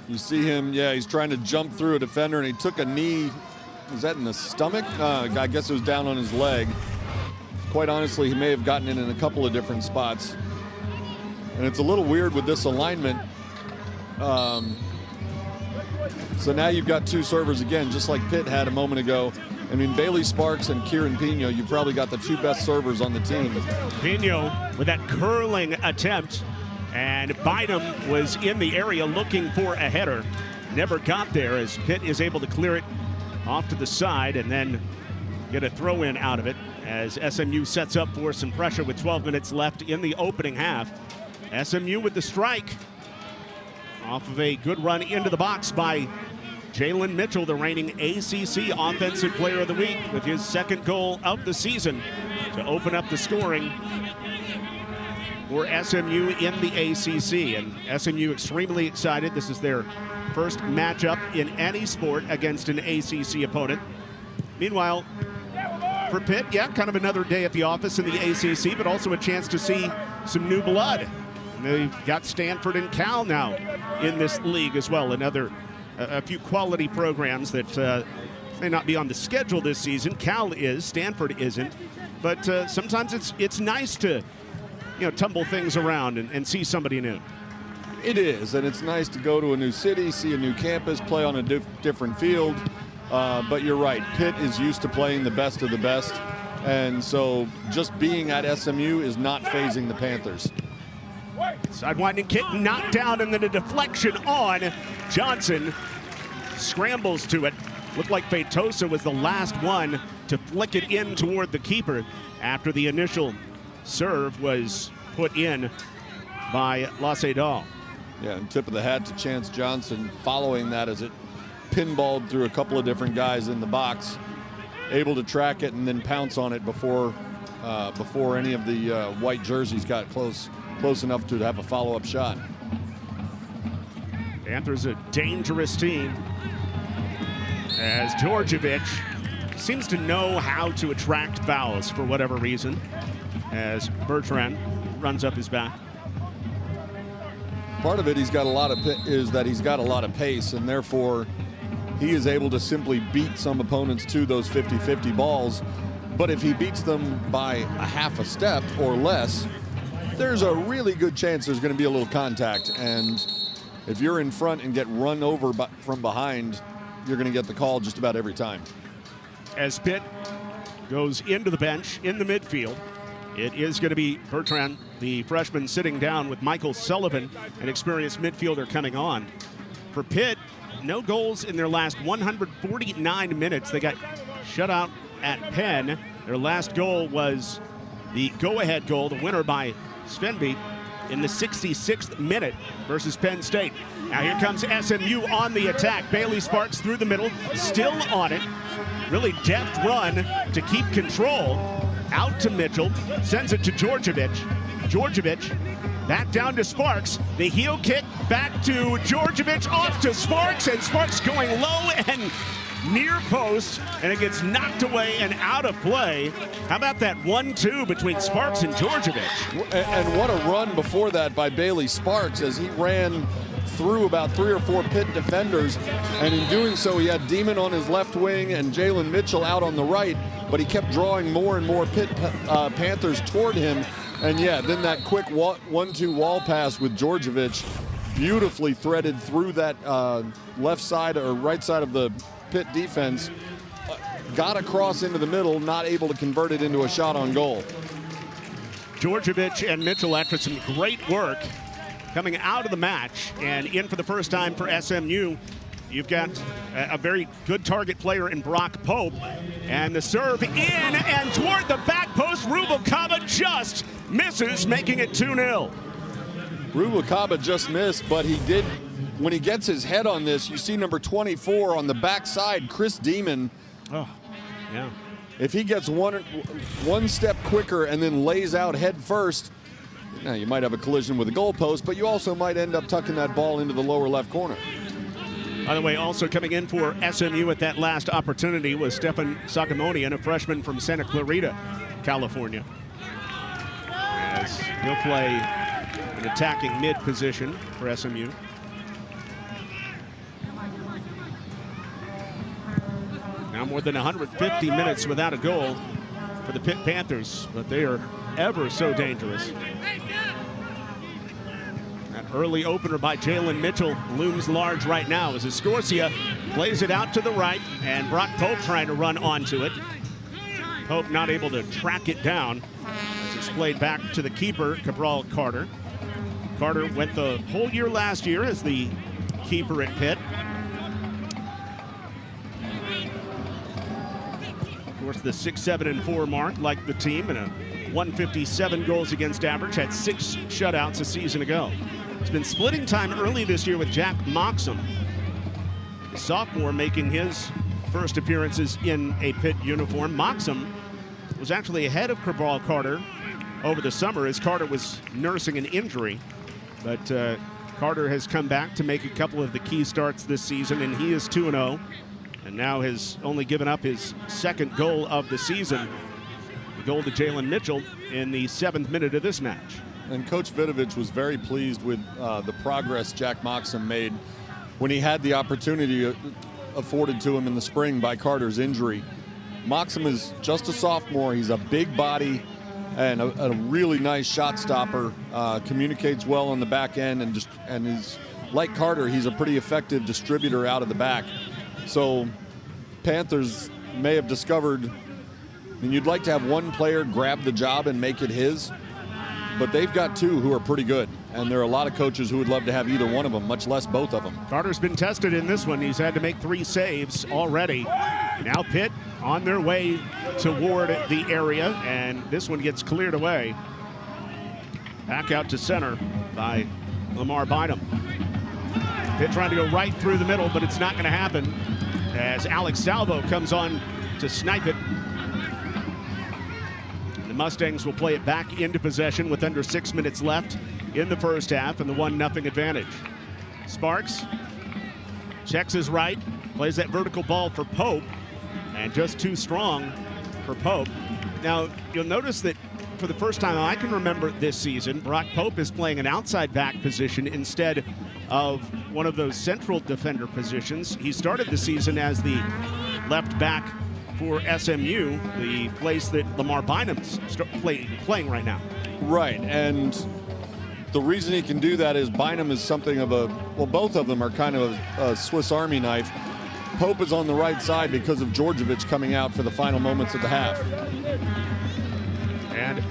You see him, yeah, he's trying to jump through a defender, and he took a knee. Was that in the stomach? I guess it was down on his leg. Quite honestly, he may have gotten it in a couple of different spots. And it's a little weird with this alignment. So now you've got two servers again, just like Pitt had a moment ago. I mean, Bailey Sparks and Kieran Pino, you've probably got the two best servers on the team. Pino with that curling attempt, and Bynum was in the area looking for a header. Never got there as Pitt is able to clear it off to the side and then get a throw in out of it as SMU sets up for some pressure with 12 minutes left in the opening half. SMU with the strike off of a good run into the box by Jalen Mitchell, the reigning ACC Offensive Player of the Week, with his second goal of the season to open up the scoring for SMU in the ACC. And SMU extremely excited. This is their first matchup in any sport against an ACC opponent. Meanwhile, for Pitt, yeah, kind of another day at the office in the ACC, but also a chance to see some new blood. And they've got Stanford and Cal now in this league as well. A few quality programs that may not be on the schedule this season. Cal is, Stanford isn't. But sometimes it's nice to, tumble things around and see somebody new. It is, and it's nice to go to a new city, see a new campus, play on a different field. But you're right, Pitt is used to playing the best of the best. And so just being at SMU is not phasing the Panthers. Sidewinding kick knocked down, and then a deflection on Johnson. Scrambles to it. Looked like Feitosa was the last one to flick it in toward the keeper after the initial serve was put in by Lasedal. Yeah, and tip of the hat to Chance Johnson following that as it pinballed through a couple of different guys in the box, able to track it and then pounce on it before any of the white jerseys got close enough to have a follow-up shot. Panthers a dangerous team as Djordjevic seems to know how to attract fouls for whatever reason as Bertrand runs up his back. Part of it he's got a lot of pace, and therefore he is able to simply beat some opponents to those 50-50 balls. But if he beats them by a half a step or less, there's a really good chance there's going to be a little contact. And if you're in front and get run over from behind, you're going to get the call just about every time. As Pitt goes into the bench in the midfield, it is going to be Bertrand, the freshman, sitting down with Michael Sullivan, an experienced midfielder, coming on. For Pitt, no goals in their last 149 minutes. They got shut out at Penn. Their last goal was the go-ahead goal, the winner by Svenby in the 66th minute versus Penn State. Now here comes SMU on the attack. Bailey Sparks through the middle, still on it. Really deft run to keep control. Out to Mitchell, sends it to Djordjevic. Djordjevic back down to Sparks. The heel kick back to Djordjevic, off to Sparks, and Sparks going low and near post, and it gets knocked away and out of play. How about that 1-2 between Sparks and Djordjevic? And what a run before that by Bailey Sparks as he ran through about 3 or 4 Pitt defenders, and in doing so he had Demon on his left wing and Jalen Mitchell out on the right, but he kept drawing more and more Pitt Panthers toward him. And yeah, then that quick 1-2 wall pass with Djordjevic, beautifully threaded through that left side or right side of the Pitt defense, got across into the middle, not able to convert it into a shot on goal. Djordjevic and Mitchell, after some great work coming out of the match and in for the first time for SMU, you've got a very good target player in Brock Pope, and the serve in and toward the back post. Rubalcaba just misses, making it 2-0. Rubalcaba just missed, but he did. When he gets his head on this, you see number 24 on the backside, Chris Demon. Oh, yeah. If he gets one step quicker and then lays out head first, now you might have a collision with the goalpost, but you also might end up tucking that ball into the lower left corner. By the way, also coming in for SMU at that last opportunity was Stefan Sagamonian, a freshman from Santa Clarita, California. As he'll play an attacking mid position for SMU. Now more than 150 minutes without a goal for the Pitt Panthers, but they are ever so dangerous. That early opener by Jalen Mitchell looms large right now as Escorcia plays it out to the right, and Brock Pope trying to run onto it. Pope not able to track it down as it's played back to the keeper, Cabral Carter. Carter went the whole year last year as the keeper at Pitt. Of course, the 6-7-4 mark, like the team, and a 157 goals against average, had 6 shutouts a season ago. It's been splitting time early this year with Jack Moxham, the sophomore, making his first appearances in a Pitt uniform. Moxham was actually ahead of Cabral Carter over the summer as Carter was nursing an injury. But Carter has come back to make a couple of the key starts this season, and he is 2-0. And now has only given up his second goal of the season. The goal to Jalen Mitchell in the 7th minute of this match. And Coach Vidovich was very pleased with the progress Jack Moxham made when he had the opportunity afforded to him in the spring by Carter's injury. Moxham is just a sophomore. He's a big body and a really nice shot stopper. Communicates well on the back end, and is like Carter. He's a pretty effective distributor out of the back. So Panthers may have discovered, and you'd like to have one player grab the job and make it his, but they've got 2 who are pretty good, and there are a lot of coaches who would love to have either one of them, much less both of them. Carter's been tested in this one. He's had to make 3 saves already. Now Pitt on their way toward the area, and this one gets cleared away. Back out to center by Lamar Bynum. Pitt trying to go right through the middle, but it's not going to happen as Alex Salvo comes on to snipe it. The Mustangs will play it back into possession with under 6 minutes left in the first half and the 1-0 advantage. Sparks checks his right, plays that vertical ball for Pope, and just too strong for Pope. Now, you'll notice that for the first time I can remember this season, Brock Pope is playing an outside back position instead of one of those central defender positions. He started the season as the left back for SMU, the place that Lamar Bynum's playing right now. Right, and the reason he can do that is Bynum is something of a, well, both of them are kind of a Swiss Army knife. Pope is on the right side because of Djordjevic coming out for the final moments of the half. And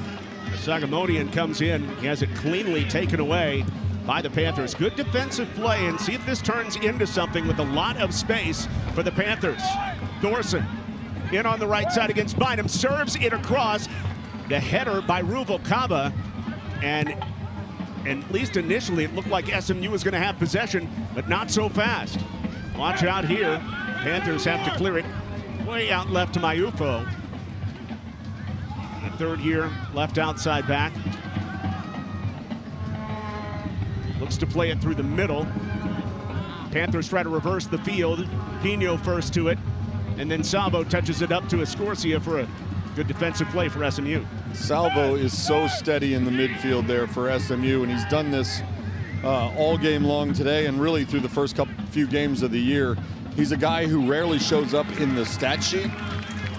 Sagamonian comes in. He has it cleanly taken away by the Panthers. Good defensive play, and see if this turns into something with a lot of space for the Panthers. Thorson in on the right side against Bynum, serves it across. The header by Ruvalcaba, and at least initially it looked like SMU was going to have possession, but not so fast. Watch out here. Panthers have to clear it way out left to Mayufo. The 3rd year left outside back. Looks to play it through the middle. Panthers try to reverse the field. Pino first to it, and then Salvo touches it up to Escorcia for a good defensive play for SMU. Salvo is so steady in the midfield there for SMU, and he's done this all game long today and really through the first few games of the year. He's a guy who rarely shows up in the stat sheet,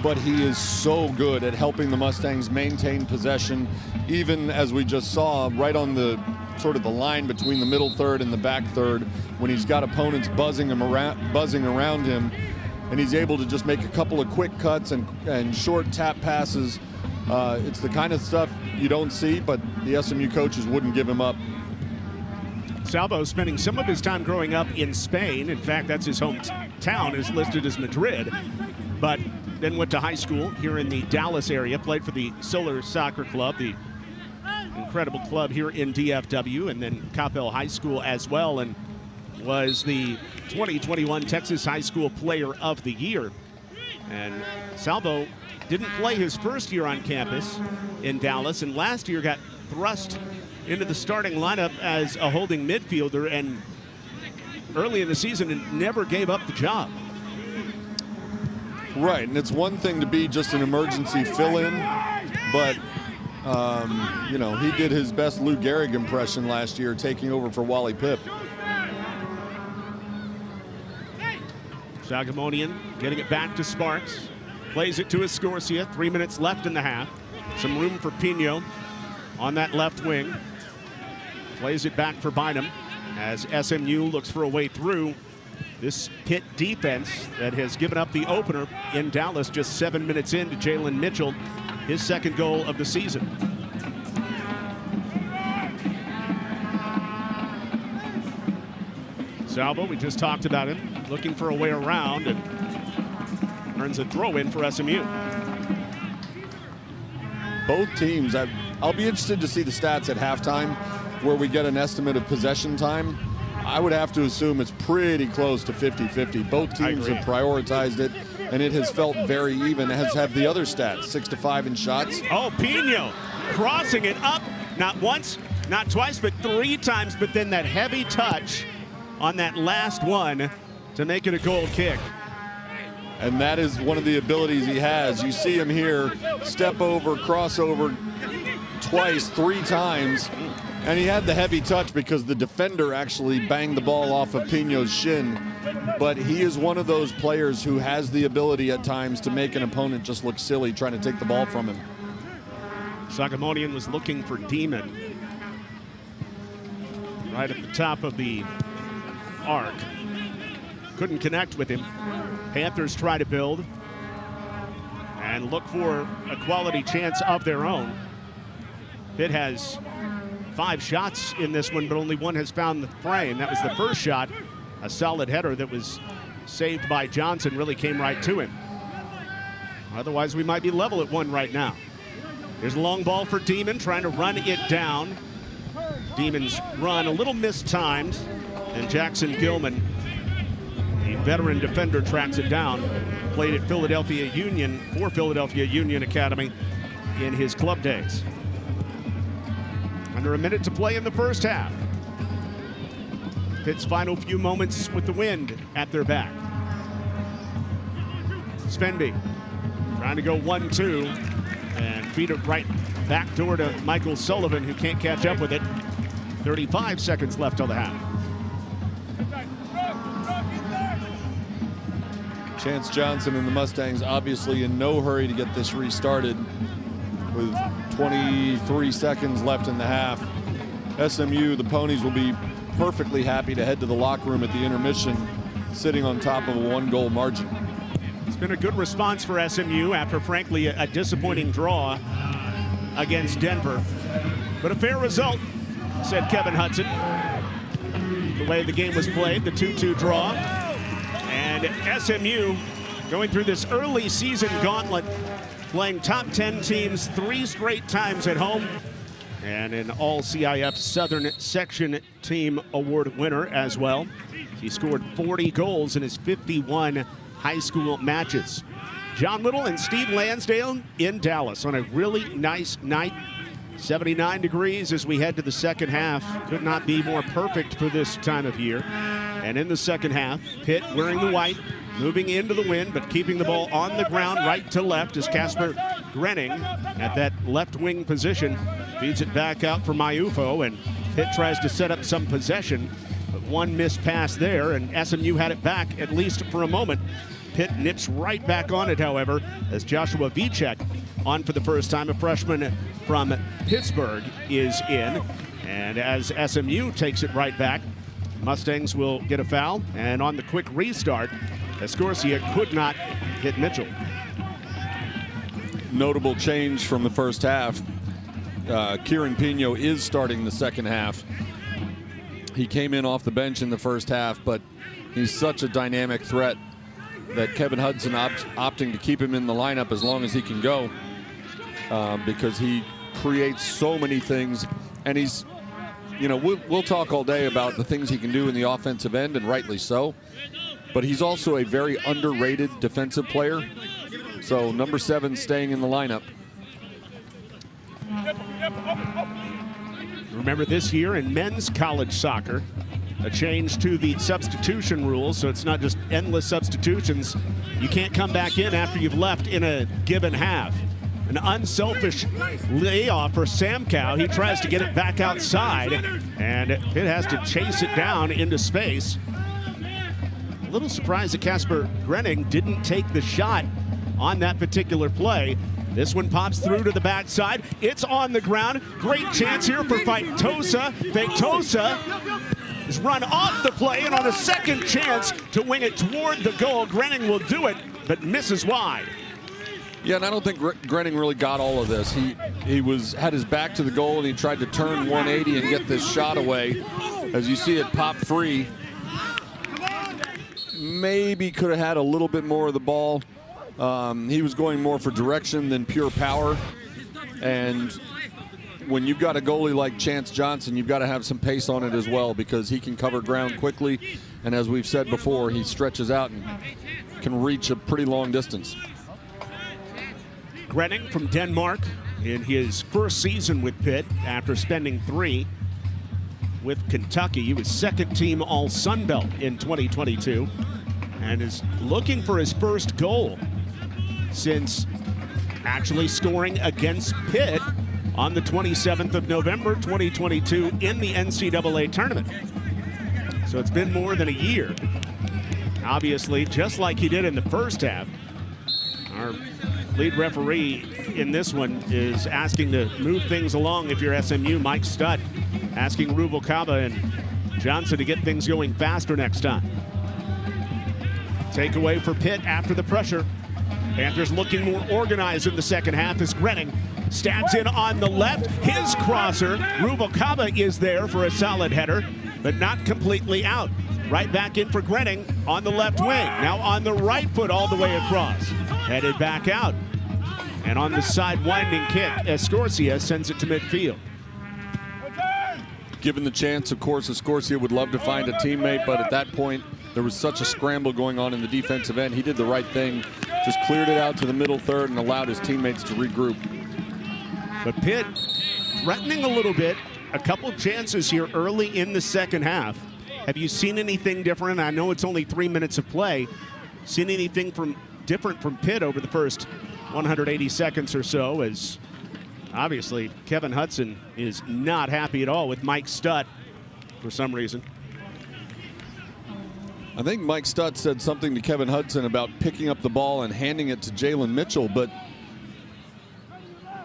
but he is so good at helping the Mustangs maintain possession, even as we just saw right on the sort of the line between the middle third and the back third, when he's got opponents buzzing around him, and he's able to just make a couple of quick cuts and short tap passes. It's the kind of stuff you don't see, but the SMU coaches wouldn't give him up. Salvo spending some of his time growing up in Spain. In fact, that's his hometown, is listed as Madrid, but then went to high school here in the Dallas area, played for the Solar Soccer Club, the incredible club here in DFW, and then Coppell High School as well, and was the 2021 Texas High School Player of the Year. And Salvo didn't play his first year on campus in Dallas, and last year got thrust into the starting lineup as a holding midfielder, and early in the season and never gave up the job. Right, and it's one thing to be just an emergency fill-in, but, you know, he did his best Lou Gehrig impression last year, taking over for Wally Pitt. Sagamonian getting it back to Sparks. Plays it to Escorcia. 3 minutes left in the half. Some room for Pino on that left wing. Plays it back for Bynum as SMU looks for a way through this Pitt defense that has given up the opener in Dallas just 7 minutes into Jalen Mitchell, his second goal of the season. Salvo, we just talked about him, looking for a way around and earns a throw in for SMU. Both teams, I'll be interested to see the stats at halftime where we get an estimate of possession time. I would have to assume it's pretty close to 50-50. Both teams have prioritized it, and it has felt very even, as have the other stats, 6-5 in shots. Oh, Pino crossing it up, not once, not twice, but 3 times, but then that heavy touch on that last one to make it a goal kick. And that is one of the abilities he has. You see him here, step over, crossover twice, 3 times. And he had the heavy touch because the defender actually banged the ball off of Pino's shin. But he is one of those players who has the ability at times to make an opponent just look silly trying to take the ball from him. Sagamonian was looking for Demon right at the top of the arc. Couldn't connect with him. Panthers try to build and look for a quality chance of their own. Pitt has 5 shots in this one, but only 1 has found the frame. That was the first shot, a solid header that was saved by Johnson, really came right to him. Otherwise, we might be level at 1 right now. Here's a long ball for Demon, trying to run it down. Demon's run a little mistimed, and Jackson Gilman, a veteran defender, tracks it down. Played at Philadelphia Union for Philadelphia Union Academy in his club days. Under a minute to play in the first half. Pitt's final few moments with the wind at their back. Svenby trying to go 1-2 and feed it right back door to Michael Sullivan, who can't catch up with it. 35 seconds left on the half. Chance Johnson and the Mustangs obviously in no hurry to get this restarted with 23 seconds left in the half. SMU, the Ponies, will be perfectly happy to head to the locker room at the intermission, sitting on top of a 1-goal margin. It's been a good response for SMU after, frankly, a disappointing draw against Denver. But a fair result, said Kevin Hudson. The way the game was played, the 2-2 draw. And SMU going through this early season gauntlet, playing top 10 teams 3 straight times at home, and an all-CIF Southern Section Team Award winner as well. He scored 40 goals in his 51 high school matches. John Little and Steve Lansdale in Dallas on a really nice night. 79 degrees as we head to the second half. Could not be more perfect for this time of year. And in the second half, Pitt wearing the white, moving into the wind, but keeping the ball on the ground right to left as Casper Grenning at that left wing position feeds it back out for Mayufo, and Pitt tries to set up some possession, but 1 missed pass there, and SMU had it back at least for a moment. Pitt nips right back on it, however, as Joshua Vicek, on for the first time, a freshman from Pittsburgh, is in. And as SMU takes it right back, Mustangs will get a foul, and on the quick restart, Escorcia could not hit Mitchell. Notable change from the first half. Kieran Pino is starting the second half. He came in off the bench in the first half, but he's such a dynamic threat that Kevin Hudson opting to keep him in the lineup as long as he can go, because he creates so many things, and he's, you know, we'll talk all day about the things he can do in the offensive end, and rightly so, but he's also a very underrated defensive player. So number 7 staying in the lineup. Remember this year in men's college soccer, a change to the substitution rules, so it's not just endless substitutions. You can't come back in after you've left in a given half. An unselfish layoff for Samkow. He tries to get it back outside, and Pitt has to chase it down into space. A little surprised that Casper Grenning didn't take the shot on that particular play. This one pops through to the backside. It's on the ground. Great chance here for Feitosa. Feitosa is run off the play, and on a second chance to wing it toward the goal, Grenning will do it, but misses wide. Yeah, and I don't think Grenning really got all of this. He had his back to the goal, and he tried to turn 180 and get this shot away. As you see it pop free. Maybe could have had a little bit more of the ball. He was going more for direction than pure power. And when you've got a goalie like Chance Johnson, you've got to have some pace on it as well, because he can cover ground quickly. And as we've said before, he stretches out and can reach a pretty long distance. Grenning from Denmark in his first season with Pitt after spending 3 with Kentucky. He was second team All Sun Belt in 2022 and is looking for his first goal since actually scoring against Pitt on the 27th of November 2022 in the NCAA tournament. So it's been more than a year. Obviously, just like he did in the first half, our lead referee in this one is asking to move things along if you're SMU. Mike Stutt asking Rubalcaba and Johnson to get things going faster next time. Takeaway for Pitt after the pressure. Panthers looking more organized in the second half as Grenning stabs in on the left. His crosser, Rubalcaba, is there for a solid header, but not completely out. Right back in for Grenning on the left wing. Now on the right foot all the way across. Headed back out. And on the side winding kick, Escorcia sends it to midfield. Given the chance, of course, Escorcia would love to find a teammate, but at that point, there was such a scramble going on in the defensive end. He did the right thing, just cleared it out to the middle third and allowed his teammates to regroup. But Pitt threatening a little bit. A couple chances here early in the second half. Have you seen anything different? I know it's only 3 minutes of play. Seen anything different from Pitt over the first 180 seconds or so, as obviously Kevin Hudson is not happy at all with Mike Stutt for some reason. I think Mike Stutt said something to Kevin Hudson about picking up the ball and handing it to Jalen Mitchell, but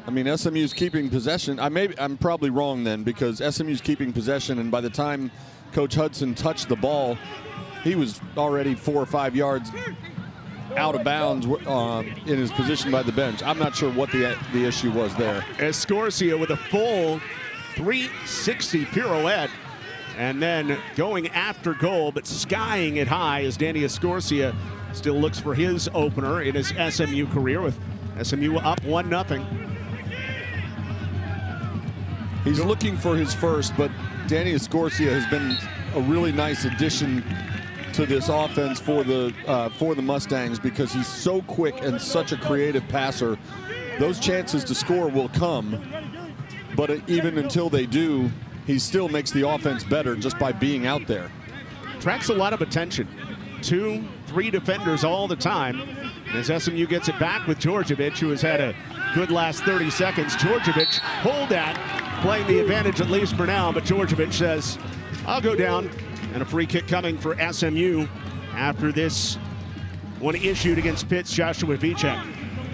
I mean, SMU's keeping possession. I'm probably wrong then, because SMU's keeping possession, and by the time Coach Hudson touched the ball, he was already 4 or 5 yards out of bounds in his position by the bench. I'm not sure what the issue was there. Escorcia with a full 360 pirouette and then going after goal, but skying it high as Danny Escorcia still looks for his opener in his SMU career, with SMU up 1-0. He's looking for his first, but Danny Escorcia has been a really nice addition to this offense for the Mustangs, because he's so quick and such a creative passer. Those chances to score will come, but even until they do, he still makes the offense better just by being out there. Attracts a lot of attention. 2, 3 defenders all the time. As SMU gets it back with Djordjevic, who has had a good last 30 seconds. Djordjevic, hold that, playing the advantage at least for now, but Djordjevic says, I'll go down. And a free kick coming for SMU after this one issued against Pitt's Joshua Vicek.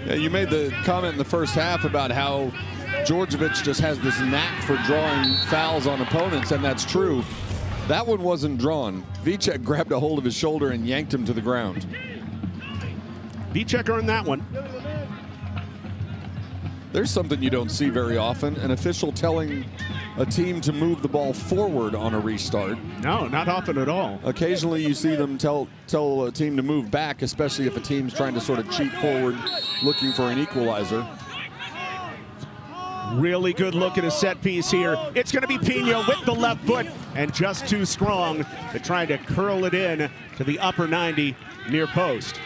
Yeah, you made the comment in the first half about how Djordjevic just has this knack for drawing fouls on opponents, and that's true. That one wasn't drawn. Vicek grabbed a hold of his shoulder and yanked him to the ground. Vicek earned that one. There's something you don't see very often, an official telling a team to move the ball forward on a restart. No, not often at all. Occasionally you see them tell a team to move back, especially if a team's trying to sort of cheat forward, looking for an equalizer. Really good look at a set piece here. It's going to be Pino with the left foot, and just too strong to try to curl it in to the upper 90 near post.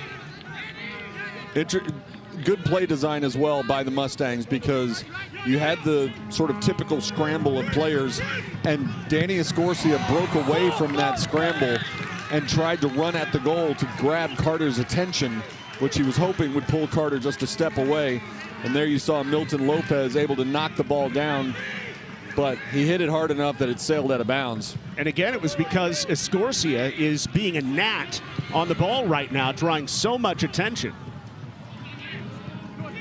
good play design as well by the Mustangs, because you had the sort of typical scramble of players, and Danny Escorcia broke away from that scramble and tried to run at the goal to grab Carter's attention, which he was hoping would pull Carter just a step away. And there you saw Milton Lopez able to knock the ball down, but he hit it hard enough that it sailed out of bounds. And again, it was because Escorcia is being a gnat on the ball right now, drawing so much attention.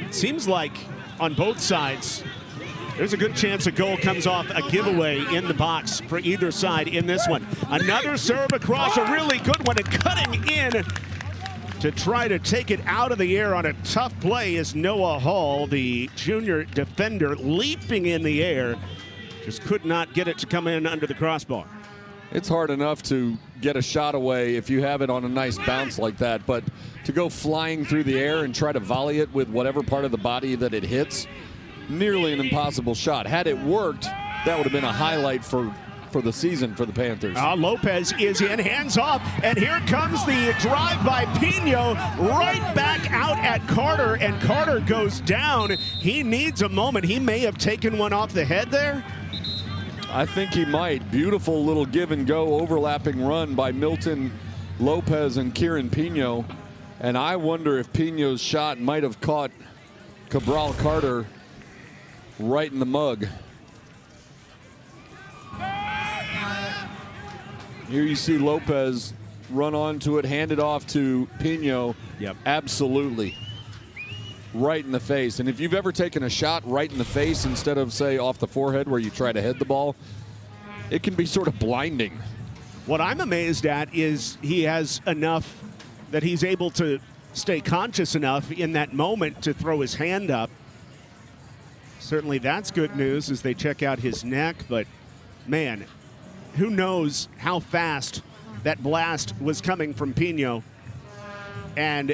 It seems like on both sides, there's a good chance a goal comes off a giveaway in the box for either side in this one. Another serve across, a really good one, and cutting in to try to take it out of the air on a tough play is Noah Hall, the junior defender, leaping in the air. Just could not get it to come in under the crossbar. It's hard enough to get a shot away if you have it on a nice bounce like that, but to go flying through the air and try to volley it with whatever part of the body that it hits, nearly an impossible shot. Had it worked, that would have been a highlight for the season for the Panthers. Lopez is in, hands off, and here comes the drive by Pino, right back out at Carter, and Carter goes down. He needs a moment. He may have taken one off the head there. I think he might. Beautiful little give and go overlapping run by Milton Lopez and Kieran Pino. And I wonder if Pino's shot might have caught Cabral Carter right in the mug. Here you see Lopez run onto it, hand it off to Pino. Yep. Absolutely. Right in the face. And if you've ever taken a shot right in the face instead of, say, off the forehead where you try to head the ball, it can be sort of blinding. What I'm amazed at is he has enough that he's able to stay conscious enough in that moment to throw his hand up. Certainly that's good news as they check out his neck, but man, who knows how fast that blast was coming from Pino. And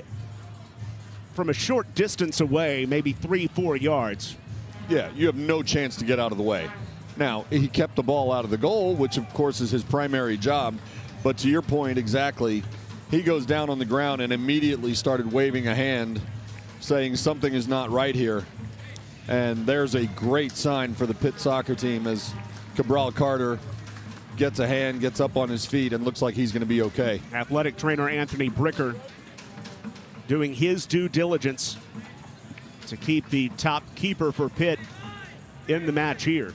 from a short distance away, maybe 3-4 yards. Yeah, you have no chance to get out of the way. Now, he kept the ball out of the goal, which of course is his primary job. But to your point, exactly, he goes down on the ground and immediately started waving a hand, saying something is not right here. And there's a great sign for the Pitt soccer team as Cabral Carter gets a hand, gets up on his feet, and looks like he's going to be okay. Athletic trainer Anthony Bricker doing his due diligence to keep the top keeper for Pitt in the match here.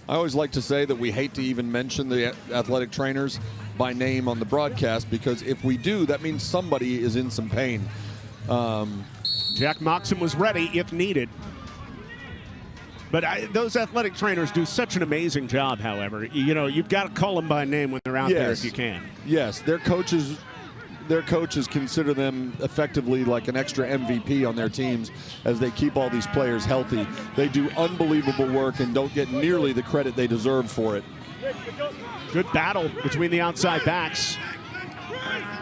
I always like to say that we hate to even mention the athletic trainers by name on the broadcast, because if we do, that means somebody is in some pain. Jack Moxon was ready if needed. But those athletic trainers do such an amazing job, however. You know, you've got to call them by name when they're out there if you can. Yes, their coaches consider them effectively like an extra MVP on their teams as they keep all these players healthy. They do unbelievable work and don't get nearly the credit they deserve for it. Good battle between the outside backs.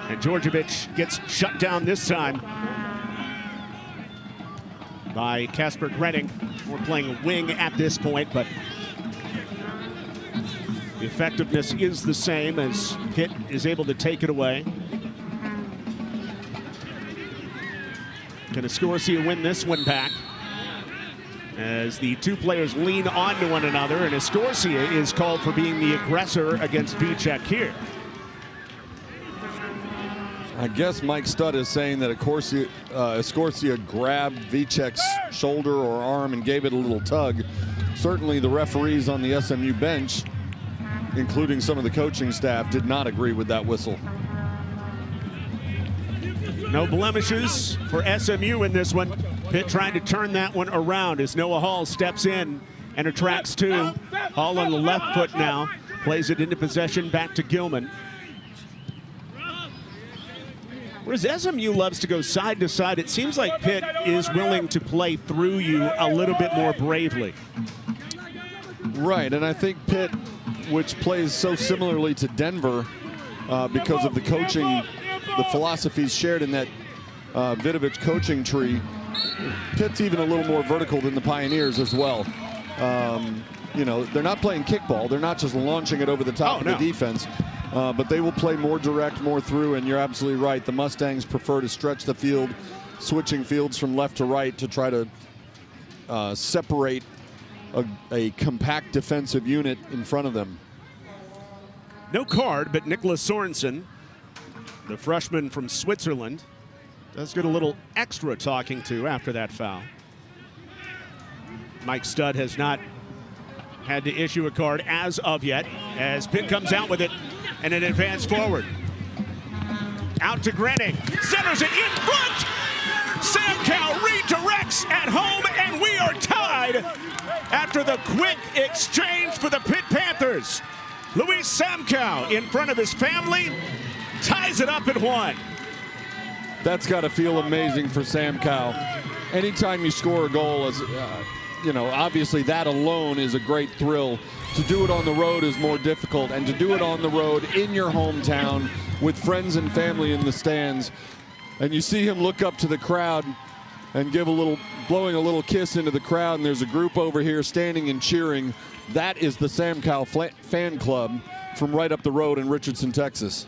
And Djordjevic gets shut down this time by Kasper Grenning. We're playing a wing at this point, but the effectiveness is the same as Pitt is able to take it away. Can Escorcia win this one back? As the two players lean onto one another, and Escorcia is called for being the aggressor against Vicek here. I guess Mike Studd is saying that Escorcia grabbed Vicek's shoulder or arm and gave it a little tug. Certainly the referees on the SMU bench, including some of the coaching staff, did not agree with that whistle. No blemishes for SMU in this one. Pitt trying to turn that one around as Noah Hall steps in and attracts two. Hall on the left foot now, plays it into possession back to Gilman. Whereas SMU loves to go side to side, it seems like Pitt is willing to play through you a little bit more bravely. Right, and I think Pitt, which plays so similarly to Denver because of the coaching, the philosophies shared in that Vidovic coaching tree, Pitt's even a little more vertical than the Pioneers as well. You know, they're not playing kickball. They're not just launching it over the top of the defense. But they will play more direct, more through, and you're absolutely right. The Mustangs prefer to stretch the field switching fields from left to right to try to separate a compact defensive unit in front of them. No card, but Nicholas Sorensen, the freshman from Switzerland, does get a little extra talking to after that foul. Mike Studd has not had to issue a card as of yet, as Pitt comes out with it and an advance forward. Out to Grenning, centers it in front. Sam Cowell redirects at home, and we are tied after the quick exchange for the Pitt Panthers. Luis Samkow, in front of his family, ties it up at 1. That's got to feel amazing for Sam Cowell. Anytime you score a goal, as you know, obviously that alone is a great thrill. To do it on the road is more difficult, and to do it on the road in your hometown with friends and family in the stands, and you see him look up to the crowd and give blowing a little kiss into the crowd, and there's a group over here standing and cheering. That is the Sam Cowell fan club from right up the road in Richardson, Texas.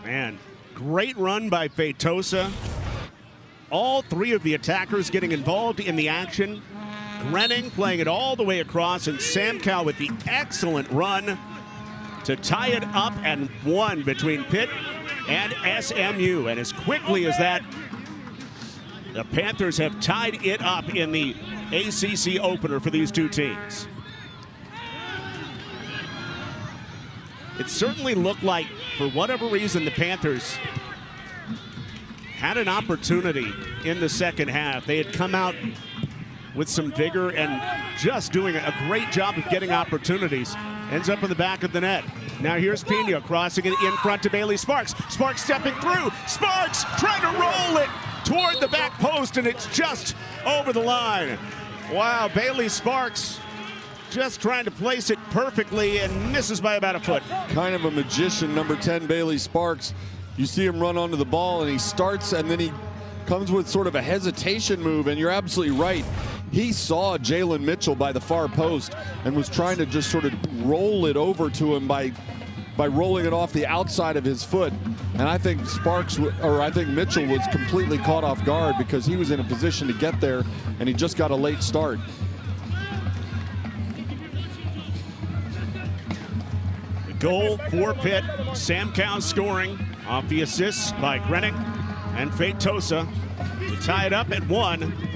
Man, great run by Feitosa. All 3 of the attackers getting involved in the action. Grenning playing it all the way across, and Sam Cowell with the excellent run to tie it up at 1 between Pitt and SMU. And as quickly as that, the Panthers have tied it up in the ACC opener for these two teams. It certainly looked like, for whatever reason, the Panthers had an opportunity in the second half. They had come out with some vigor and just doing a great job of getting opportunities. Ends up in the back of the net. Now here's Pino crossing it in front to Bailey Sparks. Sparks stepping through. Sparks trying to roll it toward the back post, and it's just over the line. Wow, Bailey Sparks just trying to place it perfectly and misses by about a foot. Kind of a magician, number 10, Bailey Sparks. You see him run onto the ball, and he starts, and then he comes with sort of a hesitation move, and you're absolutely right. He saw Jalen Mitchell by the far post and was trying to just sort of roll it over to him by rolling it off the outside of his foot. And I think Mitchell was completely caught off guard because he was in a position to get there, and he just got a late start. The goal for Pitt, Sam Cowell scoring off the assists by Grenning and Feitosa to tie it up at 1.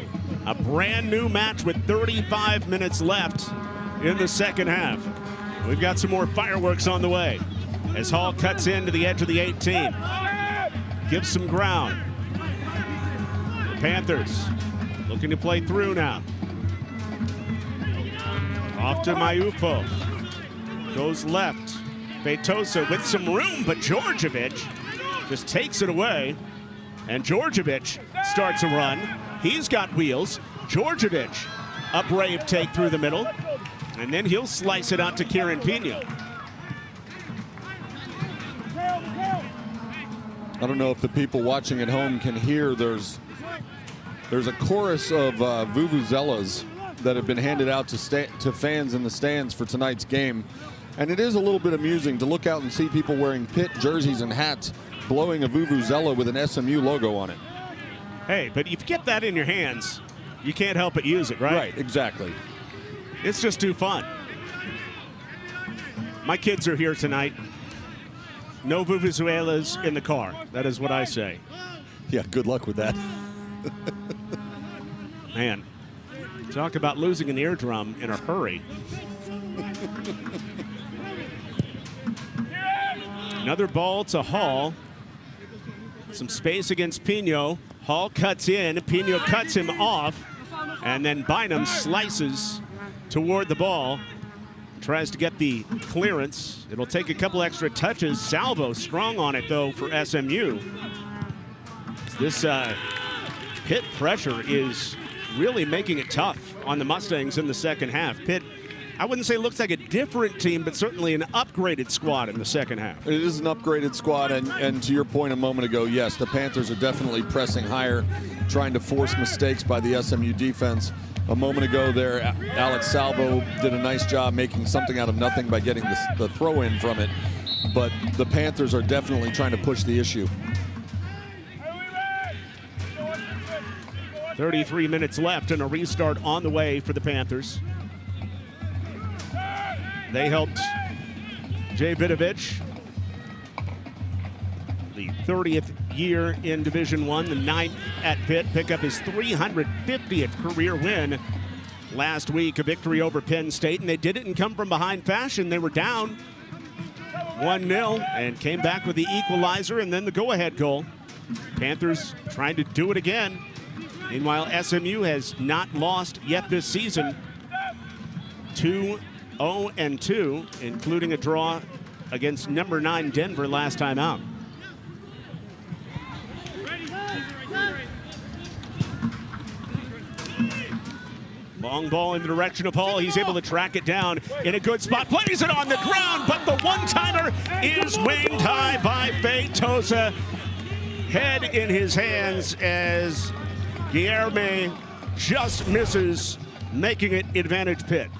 A brand new match with 35 minutes left in the second half. We've got some more fireworks on the way as Hall cuts into the edge of the 18. Gives some ground. The Panthers looking to play through now. Off to Mayufo. Goes left. Feitosa with some room, but Djordjevic just takes it away. And Djordjevic starts a run. He's got wheels. Djordjevic, a brave take through the middle. And then he'll slice it out to Kieran Pino. I don't know if the people watching at home can hear. There's a chorus of vuvuzelas that have been handed out to fans in the stands for tonight's game. And it is a little bit amusing to look out and see people wearing Pitt jerseys and hats blowing a vuvuzela with an SMU logo on it. Hey, but if you get that in your hands, you can't help but use it, right? Right, exactly. It's just too fun. My kids are here tonight. No vuvuzelas in the car. That is what I say. Yeah, good luck with that. Man, talk about losing an eardrum in a hurry. Another ball to Hall. Some space against Pino. Hall cuts in. Pino cuts him off. And then Bynum slices toward the ball. Tries to get the clearance. It'll take a couple extra touches. Salvo strong on it, though, for SMU. This Pitt pressure is really making it tough on the Mustangs in the second half. Pitt, I wouldn't say looks like a different team, but certainly an upgraded squad in the second half. It is an upgraded squad, and to your point a moment ago, yes, the Panthers are definitely pressing higher, trying to force mistakes by the SMU defense. A moment ago there, Alex Salvo did a nice job making something out of nothing by getting the throw in from it. But the Panthers are definitely trying to push the issue. 33 minutes left and a restart on the way for the Panthers. They helped Jay Vidovich, the 30th year in Division I, the 9th at Pitt, pick up his 350th career win last week, a victory over Penn State, and they did it in come-from-behind fashion. They were down 1-0 and came back with the equalizer and then the go-ahead goal. Panthers trying to do it again. Meanwhile, SMU has not lost yet this season. 2-0-2, including a draw against number 9 Denver last time out. Long ball in the direction of Hall. He's able to track it down in a good spot. Plays it on the ground, but the one-timer is winged high by Feitosa. Head in his hands as Guilherme just misses, making it advantage Pitt.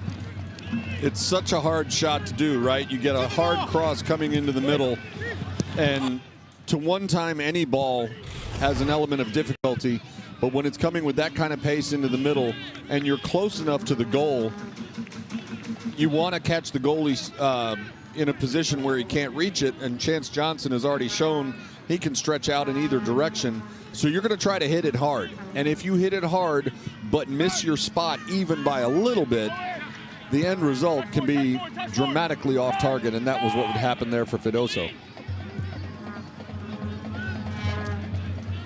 It's such a hard shot to do, right? You get a hard cross coming into the middle, and to one-time any ball has an element of difficulty, but when it's coming with that kind of pace into the middle and you're close enough to the goal, you want to catch the goalie in a position where he can't reach it, and Chance Johnson has already shown he can stretch out in either direction. So you're going to try to hit it hard. And if you hit it hard but miss your spot even by a little bit, the end result can be dramatically off target, and that was what would happen there for Feitosa.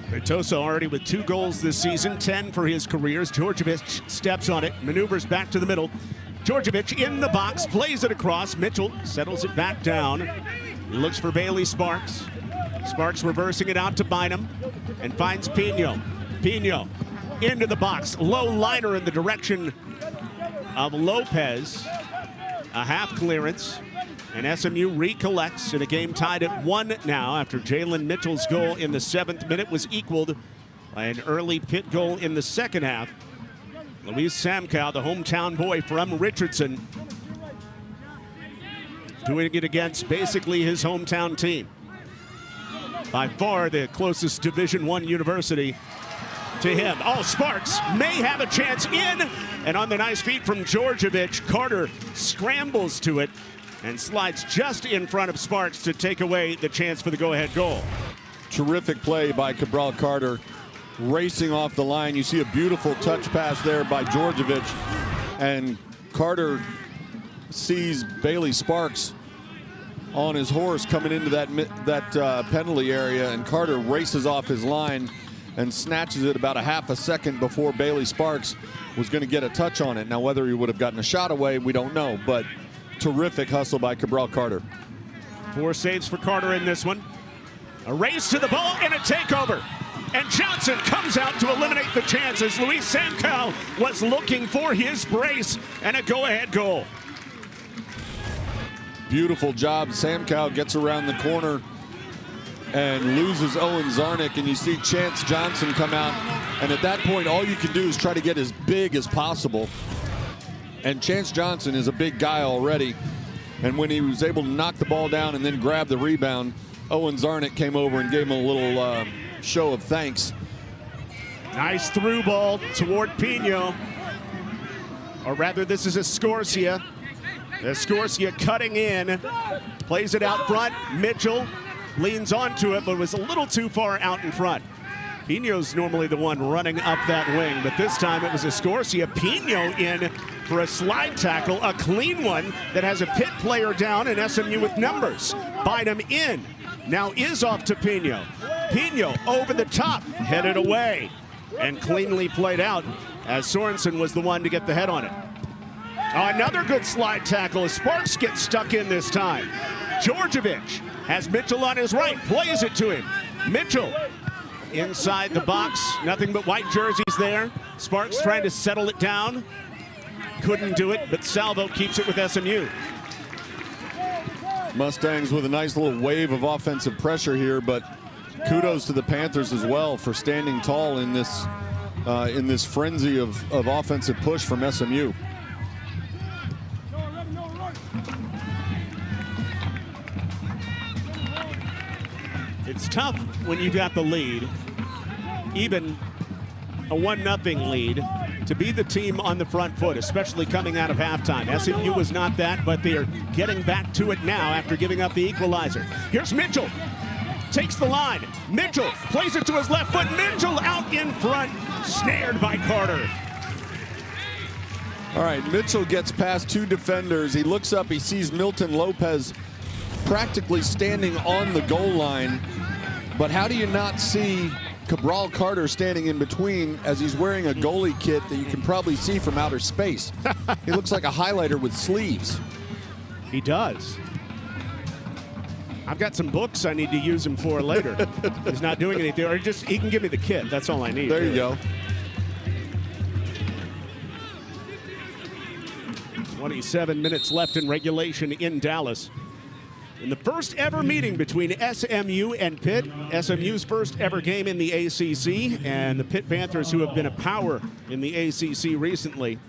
Feitosa already with 2 goals this season, 10 for his careers. Djordjevic steps on it, maneuvers back to the middle. Djordjevic in the box, plays it across. Mitchell settles it back down. He looks for Bailey Sparks. Sparks reversing it out to Bynum and finds Pino. Pino into the box. Low liner in the direction of Lopez. A half clearance. And SMU recollects in a game tied at 1 now after Jalen Mitchell's goal in the 7th minute was equaled by an early Pitt goal in the second half. Luis Samkow, the hometown boy from Richardson, doing it against basically his hometown team. By far the closest Division I university to him. Oh, Sparks may have a chance in, and on the nice feet from Djordjevic, Carter scrambles to it and slides just in front of Sparks to take away the chance for the go-ahead goal. Terrific play by Cabral Carter, racing off the line. You see a beautiful touch pass there by Djordjevic, and Carter sees Bailey Sparks on his horse coming into that penalty area, and Carter races off his line and snatches it about a half a second before Bailey Sparks was going to get a touch on it. Now, whether he would have gotten a shot away, we don't know, but terrific hustle by Cabral Carter. 4 saves for Carter in this one. A race to the ball and a takeover. And Johnson comes out to eliminate the chances. Luis Samkow was looking for his brace and a go-ahead goal. Beautiful job. Samkow gets around the corner and loses Owen Zarnick, and you see Chance Johnson come out, and at that point all you can do is try to get as big as possible. And Chance Johnson is a big guy already, and when he was able to knock the ball down and then grab the rebound, Owen Zarnick came over and gave him a little show of thanks. Nice through ball toward Pino, or rather this is Escorcia. Escorcia cutting in, plays it out front. Mitchell leans onto it, but was a little too far out in front. Pino's normally the one running up that wing, but this time it was Escorcia. Pino in for a slide tackle, a clean one that has a Pitt player down and SMU with numbers. Bynum in, now is off to Pino. Pino over the top, headed away, and cleanly played out as Sorensen was the one to get the head on it. Another good slide tackle as Sparks gets stuck in this time. Djordjevic has Mitchell on his right, plays it to him. Mitchell inside the box, nothing but white jerseys there. Sparks trying to settle it down. Couldn't do it, but Salvo keeps it with SMU. Mustangs with a nice little wave of offensive pressure here, but kudos to the Panthers as well for standing tall in this frenzy of offensive push from SMU. It's tough when you've got the lead, even a 1-0 lead to be the team on the front foot, especially coming out of halftime. SMU was not that, but they're getting back to it now after giving up the equalizer. Here's Mitchell. Takes the line. Mitchell plays it to his left foot. Mitchell out in front, snared by Carter. All right, Mitchell gets past 2 defenders. He looks up, he sees Milton Lopez practically standing on the goal line. But how do you not see Cabral Carter standing in between as he's wearing a goalie kit that you can probably see from outer space? He looks like a highlighter with sleeves. He does. I've got some books I need to use him for later. He's not doing anything, or just he can give me the kit. That's all I need. There you go. 27 minutes left in regulation in Dallas. In the first ever meeting between SMU and Pitt, SMU's first ever game in the ACC, and the Pitt Panthers, who have been a power in the ACC recently.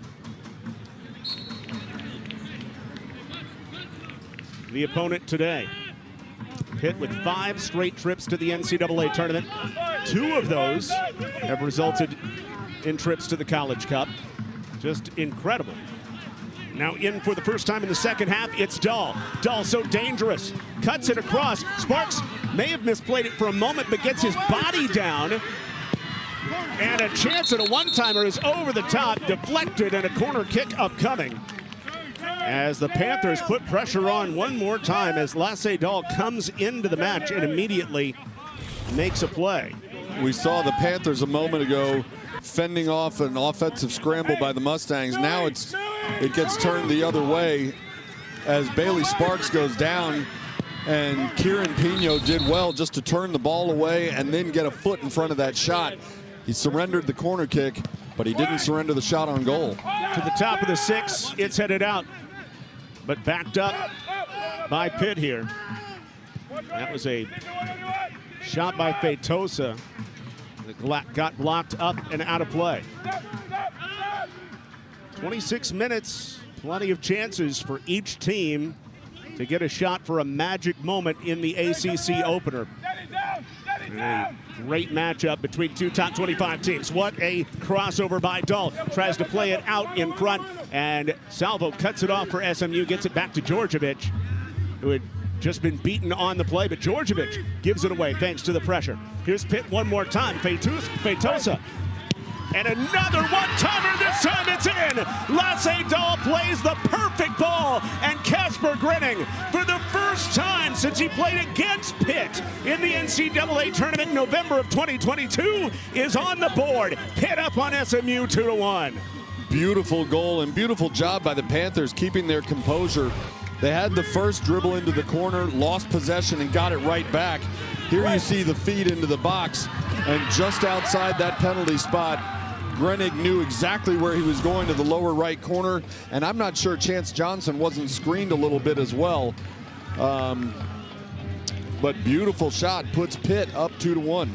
The opponent today, Pitt with 5 straight trips to the NCAA tournament. 2 of those have resulted in trips to the College Cup. Just incredible. Now in for the first time in the second half, it's Dahl. Dahl so dangerous, cuts it across. Sparks may have misplayed it for a moment, but gets his body down. And a chance at a one-timer is over the top, deflected, and a corner kick upcoming. As the Panthers put pressure on one more time as Lasse Dahl comes into the match and immediately makes a play. We saw the Panthers a moment ago fending off an offensive scramble by the Mustangs. Now it gets turned the other way as Bailey Sparks goes down, and Kieran Pino did well just to turn the ball away and then get a foot in front of that shot. He surrendered the corner kick, but he didn't surrender the shot on goal. To the top of the 6, it's headed out, but backed up by Pitt here. That was a shot by Feitosa that got blocked up and out of play. 26 minutes, plenty of chances for each team to get a shot for a magic moment in the ACC opener. And a great matchup between 2 top 25 teams. What a crossover by Dahl. Tries to play it out in front, and Salvo cuts it off for SMU, gets it back to Djordjevic, who had just been beaten on the play, but Djordjevic gives it away thanks to the pressure. Here's Pitt one more time. Feitosa. And another one-timer, this time it's in! Lasse Dahl plays the perfect ball, and Casper Grinning, for the first time since he played against Pitt in the NCAA tournament in November of 2022, is on the board. Pitt up on SMU 2-1. Beautiful goal and beautiful job by the Panthers keeping their composure. They had the first dribble into the corner, lost possession, and got it right back. Here you see the feed into the box, and just outside that penalty spot, Grenig knew exactly where he was going, to the lower right corner, and I'm not sure Chance Johnson wasn't screened a little bit as well. But beautiful shot, puts Pitt up 2-1.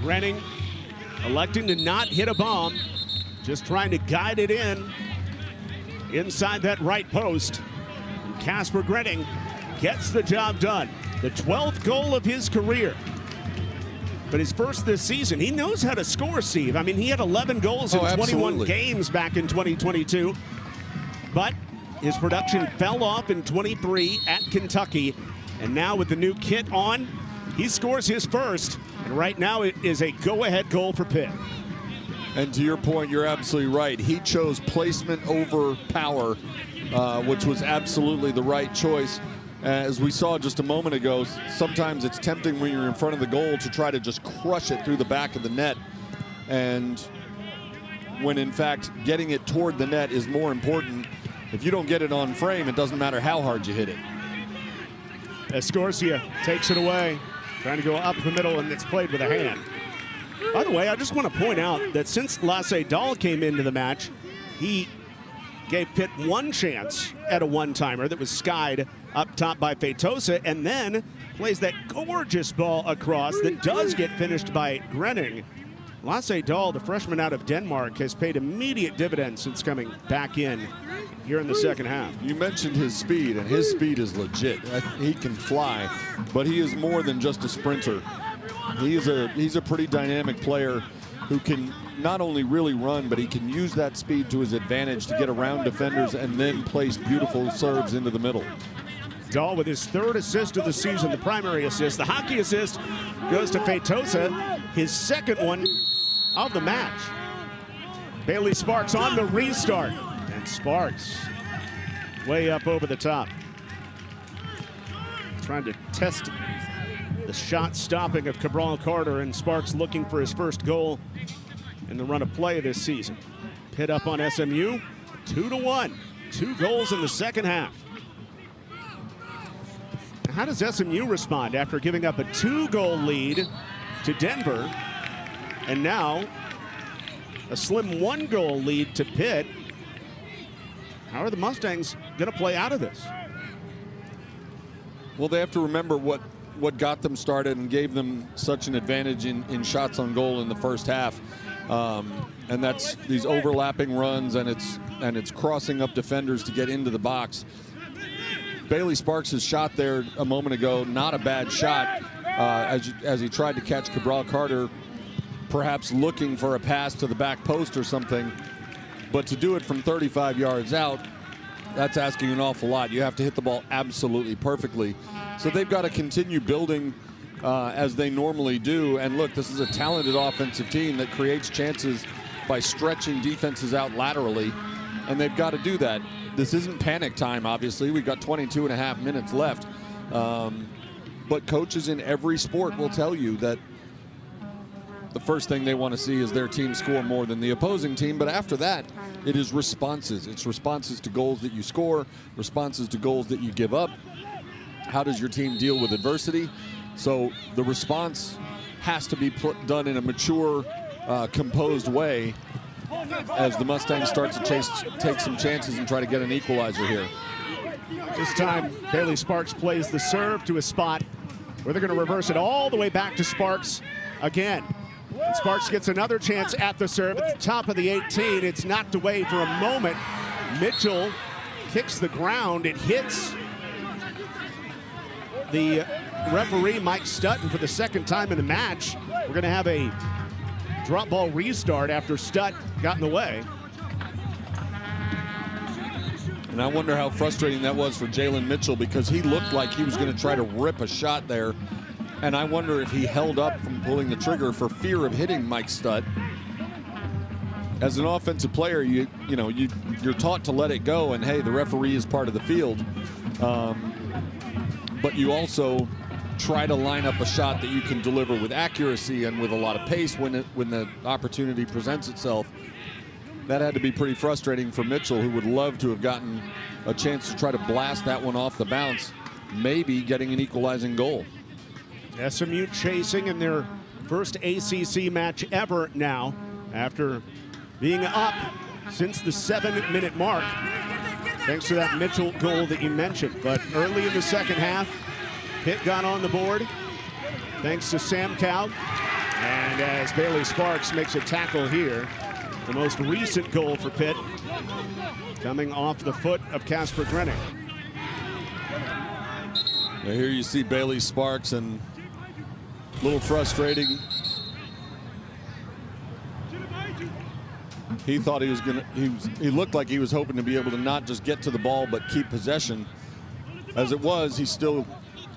Grenig electing to not hit a bomb, just trying to guide it in inside that right post. And Casper Grenig gets the job done. The 12th goal of his career, but his first this season. He knows how to score, Steve. I mean, he had 11 goals in 21 games back in 2022, but his production fell off in 23 at Kentucky, and now with the new kit on, he scores his first, and right now it is a go-ahead goal for Pitt. And to your point, you're absolutely right. He chose placement over power, which was absolutely the right choice. As we saw just a moment ago, sometimes it's tempting when you're in front of the goal to try to just crush it through the back of the net. And when in fact getting it toward the net is more important. If you don't get it on frame, it doesn't matter how hard you hit it. Escorcia takes it away, trying to go up the middle, and it's played with a hand. By the way, I just want to point out that since Lasse Dahl came into the match, he gave Pitt one chance at a one-timer that was skied up top by Feitosa, and then plays that gorgeous ball across that does get finished by Grenig. Lasse Dahl, the freshman out of Denmark, has paid immediate dividends since coming back in here in the second half. You mentioned his speed, and his speed is legit. He can fly, but he is more than just a sprinter. He's a pretty dynamic player who can not only really run, but he can use that speed to his advantage to get around defenders and then place beautiful serves into the middle. Dahl with his 3rd assist of the season, the primary assist. The hockey assist goes to Feitosa, his 2nd one of the match. Bailey Sparks on the restart. And Sparks way up over the top. Trying to test the shot stopping of Cabral Carter, and Sparks looking for his first goal in the run of play this season. Pitt up on SMU, 2-1. 2 goals in the second half. How does SMU respond after giving up a 2-goal lead to Denver, and now a slim 1-goal lead to Pitt? How are the Mustangs going to play out of this? Well, they have to remember what got them started and gave them such an advantage in shots on goal in the first half. And that's these overlapping runs, and it's crossing up defenders to get into the box. Bailey Sparks' shot there a moment ago, not a bad shot, as he tried to catch Cabral Carter, perhaps looking for a pass to the back post or something. But to do it from 35 yards out, that's asking an awful lot. You have to hit the ball absolutely perfectly. So they've got to continue building as they normally do. And look, this is a talented offensive team that creates chances by stretching defenses out laterally, and they've got to do that. This isn't panic time, obviously. We've got 22 and a half minutes left. But coaches in every sport will tell you that the first thing they want to see is their team score more than the opposing team. But after that, it is responses. It's responses to goals that you score, responses to goals that you give up. How does your team deal with adversity? So the response has to be done in a mature, composed way as the Mustangs start to take some chances and try to get an equalizer here. This time, Bailey Sparks plays the serve to a spot where they're going to reverse it all the way back to Sparks again. And Sparks gets another chance at the serve at the top of the 18. It's knocked away for a moment. Mitchell kicks the ground. It hits the referee, Mike Stutton, for the 2nd time in the match. We're going to have a drop ball restart after Stutt got in the way. And I wonder how frustrating that was for Jalen Mitchell, because he looked like he was going to try to rip a shot there. And I wonder if he held up from pulling the trigger for fear of hitting Mike Stutt. As an offensive player, you're taught to let it go, and hey, the referee is part of the field. But you also try to line up a shot that you can deliver with accuracy and with a lot of pace when the opportunity presents itself. That had to be pretty frustrating for Mitchell, who would love to have gotten a chance to try to blast that one off the bounce, maybe getting an equalizing goal. SMU chasing in their first ACC match ever now, after being up since the 7-minute mark, thanks to that Mitchell goal that you mentioned. But early in the second half, Pitt got on the board thanks to Sam Cow. And as Bailey Sparks makes a tackle here, the most recent goal for Pitt coming off the foot of Casper Grenning. Now here you see Bailey Sparks, and a little frustrating. He thought he was gonna. He looked like he was hoping to be able to not just get to the ball but keep possession. As it was, he still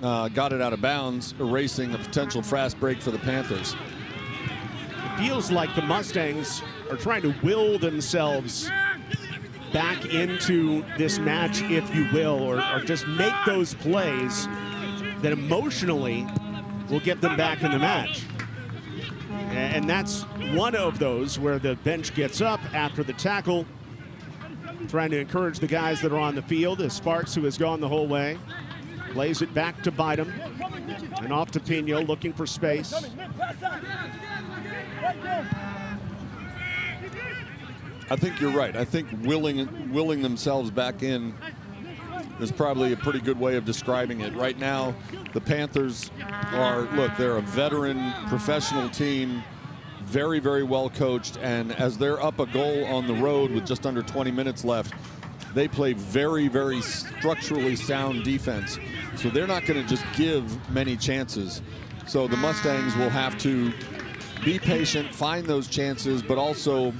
got it out of bounds, erasing a potential fast break for the Panthers. It feels like the Mustangs are trying to will themselves back into this match, if you will, or just make those plays that emotionally will get them back in the match. And that's one of those where the bench gets up after the tackle, trying to encourage the guys that are on the field. As Sparks, who has gone the whole way, lays it back to Bynum and off to Pino, looking for space. I think you're right. I think willing themselves back in is probably a pretty good way of describing it. Right now, the Panthers they're a veteran professional team, very, very well coached, and as they're up a goal on the road with just under 20 minutes left, they play very, very structurally sound defense. So they're not going to just give many chances. So the Mustangs will have to be patient, find those chances, but also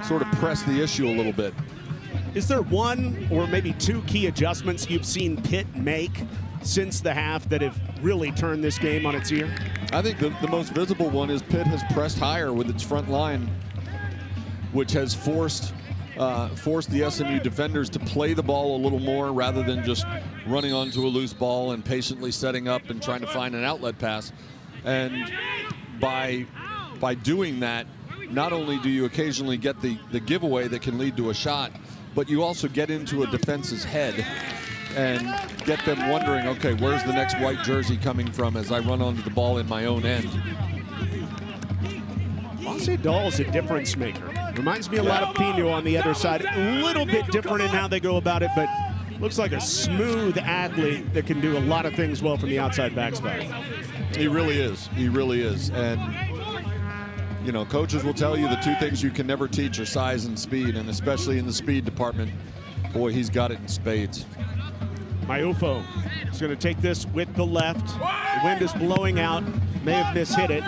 sort of press the issue a little bit. Is there one or maybe two key adjustments you've seen Pitt make since the half that have really turned this game on its ear? I think the most visible one is Pitt has pressed higher with its front line, which has forced the SMU defenders to play the ball a little more rather than just running onto a loose ball and patiently setting up and trying to find an outlet pass. And by doing that, not only do you occasionally get the giveaway that can lead to a shot, but you also get into a defense's head and get them wondering, okay, where's the next white jersey coming from as I run onto the ball in my own end? Lasse Dahl's a difference maker. Reminds me a lot of Pino on the other side. A little bit different in how they go about it, but looks like a smooth athlete that can do a lot of things well from the outside backspot. He really is. He really is. And, you know, coaches will tell you the two things you can never teach are size and speed, and especially in the speed department, boy, he's got it in spades. Maufo is going to take this with the left. The wind is blowing out. May have mishit it.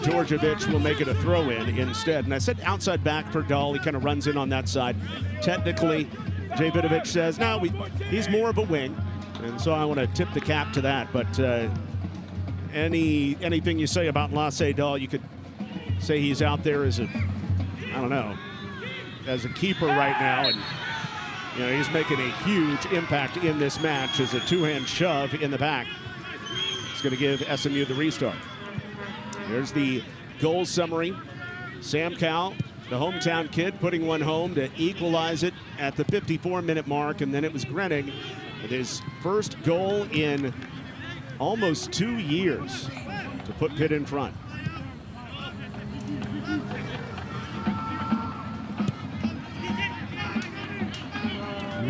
Djordjevic will make it a throw-in instead. And I said outside back for Dahl. He kind of runs in on that side. Technically, Jay Vidovic says, no, he's more of a wing. And so I want to tip the cap to that. But anything you say about Lasse Dahl, you could say he's out there as a keeper right now. And you know, he's making a huge impact in this match as a two-hand shove in the back. It's going to give SMU the restart. Here's the goal summary. Sam Cowell, the hometown kid, putting one home to equalize it at the 54-minute mark, and then it was Grenning with his first goal in almost 2 years to put Pitt in front.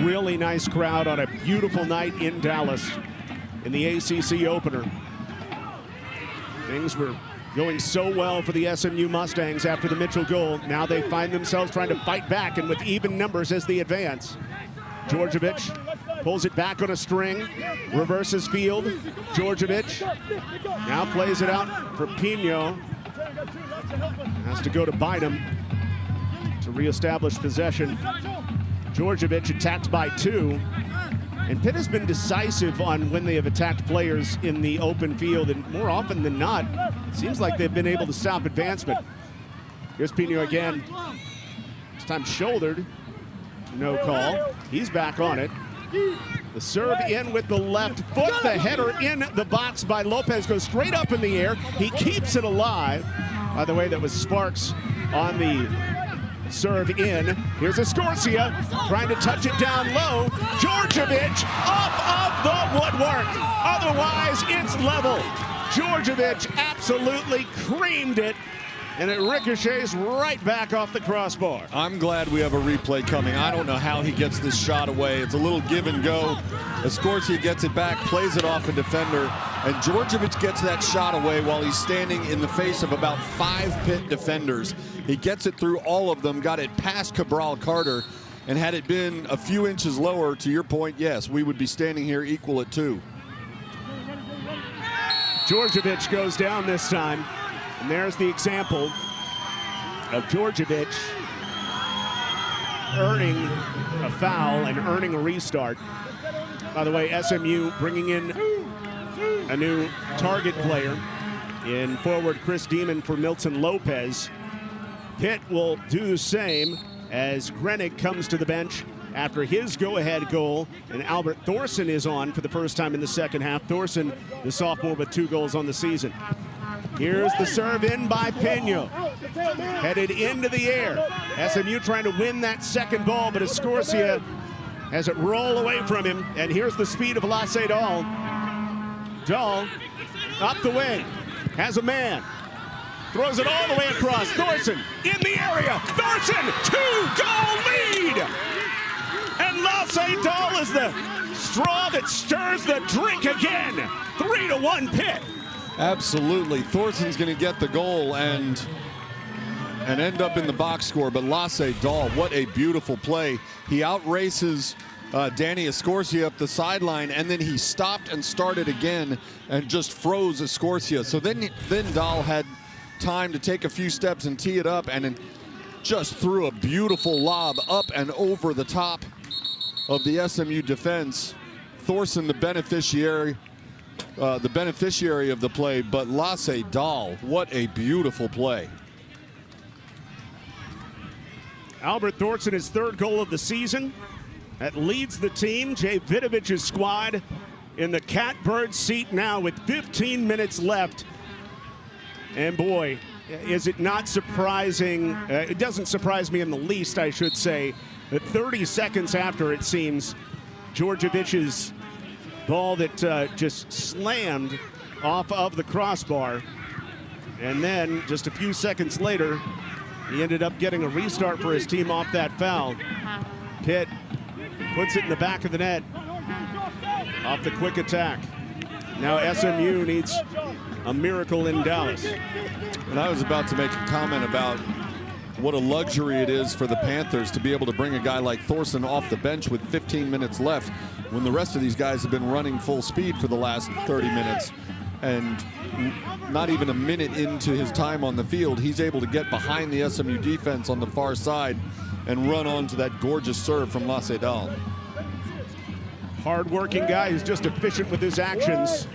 Really nice crowd on a beautiful night in Dallas in the ACC opener. Things were going so well for the SMU Mustangs after the Mitchell goal. Now they find themselves trying to fight back, and with even numbers as they advance. Djordjevic pulls it back on a string, reverses field. Djordjevic now plays it out for Pino. Has to go to Bynum to reestablish possession. Djordjevic attacked by two. And Pitt has been decisive on when they have attacked players in the open field, and more often than not, it seems like they've been able to stop advancement. Here's Pino again. This time shouldered. No call. He's back on it. The serve in with the left foot. The header in the box by Lopez goes straight up in the air. He keeps it alive. By the way, that was Sparks on the serve in. Here's Escorcia trying to touch it down low. Djordjevic off of the woodwork. Otherwise, it's level. Djordjevic absolutely creamed it, and it ricochets right back off the crossbar. I'm glad we have a replay coming. I don't know how he gets this shot away. It's a little give and go. Escorcia gets it back, plays it off a defender, and Djordjevic gets that shot away while he's standing in the face of about 5 Pitt defenders. He gets it through all of them, got it past Cabral Carter, and had it been a few inches lower, to your point, yes, we would be standing here equal at 2. Djordjevic goes down this time, and there's the example of Djordjevic earning a foul and earning a restart. By the way, SMU bringing in a new target player in forward Chris Demon for Milton Lopez. Pitt will do the same as Grenning comes to the bench after his go-ahead goal, and Albert Thorson is on for the first time in the second half. Thorson, the sophomore, with 2 goals on the season. Here's the serve in by Pino. Headed into the air. SMU trying to win that second ball, but Escorcia has it roll away from him, and here's the speed of Lasse Dahl. Dahl up the wing, has a man. Throws it all the way across. Thorson in the area. Thorson, 2-goal lead. And Lasse Dahl is the straw that stirs the drink again. 3-1 Pitt. Absolutely. Thorson's going to get the goal, and and end up in the box score. But Lasse Dahl, what a beautiful play. He outraces Danny Escorcia up the sideline, and then he stopped and started again and just froze Escorcia. So then Dahl had time to take a few steps and tee it up, and then just threw a beautiful lob up and over the top of the SMU defense. Thorson, the beneficiary of the play, but Lasse Dahl, what a beautiful play. Albert Thorson, his third goal of the season. That leads the team. Jay Vidovich's squad in the catbird seat now with 15 minutes left. And boy, is it not surprising, it doesn't surprise me in the least, I should say, that 30 seconds after, it seems, Djordjevic's ball that just slammed off of the crossbar. And then just a few seconds later, he ended up getting a restart for his team off that foul. Pitt puts it in the back of the net off the quick attack. Now SMU needs a miracle in Dallas. And I was about to make a comment about what a luxury it is for the Panthers to be able to bring a guy like Thorson off the bench with 15 minutes left when the rest of these guys have been running full speed for the last 30 minutes. And not even a minute into his time on the field, he's able to get behind the SMU defense on the far side and run onto that gorgeous serve from Lasse Dahl. Hard-working guy who's just efficient with his actions.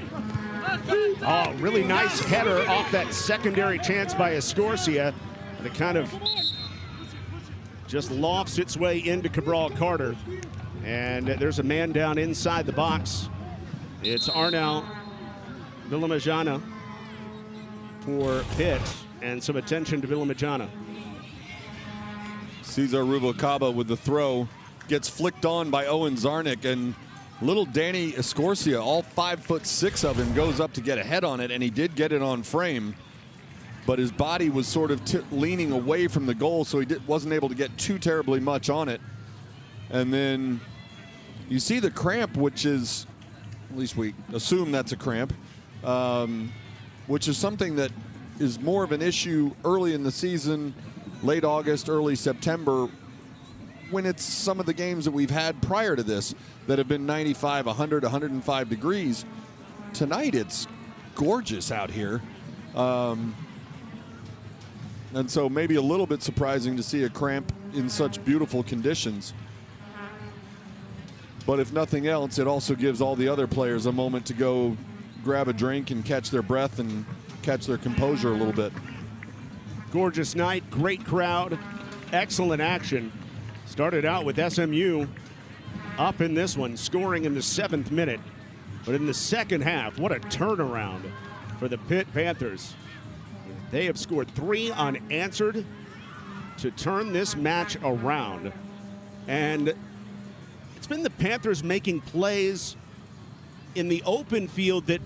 Oh, really nice header off that secondary chance by Escorcia. And it kind of just lofts its way into Cabral Carter. And there's a man down inside the box. It's Arnau Villamajana for Pitt, and some attention to Villamajana. Cesar Rubalcaba with the throw, gets flicked on by Owen Zarnik, and little Danny Escorcia, all 5'6" of him, goes up to get a head on it, and he did get it on frame, but his body was sort of leaning away from the goal, so he wasn't able to get too terribly much on it. And then you see the cramp, which is, at least we assume that's a cramp, which is something that is more of an issue early in the season, late August, early September, when it's some of the games that we've had prior to this that have been 95, 100, 105 degrees. Tonight it's gorgeous out here. And so maybe a little bit surprising to see a cramp in such beautiful conditions. But if nothing else, it also gives all the other players a moment to go grab a drink and catch their breath and catch their composure a little bit. Gorgeous night, great crowd, excellent action. Started out with SMU up in this one, scoring in the 7th minute. But in the second half, what a turnaround for the Pitt Panthers. They have scored 3 unanswered to turn this match around. And it's been the Panthers making plays in the open field that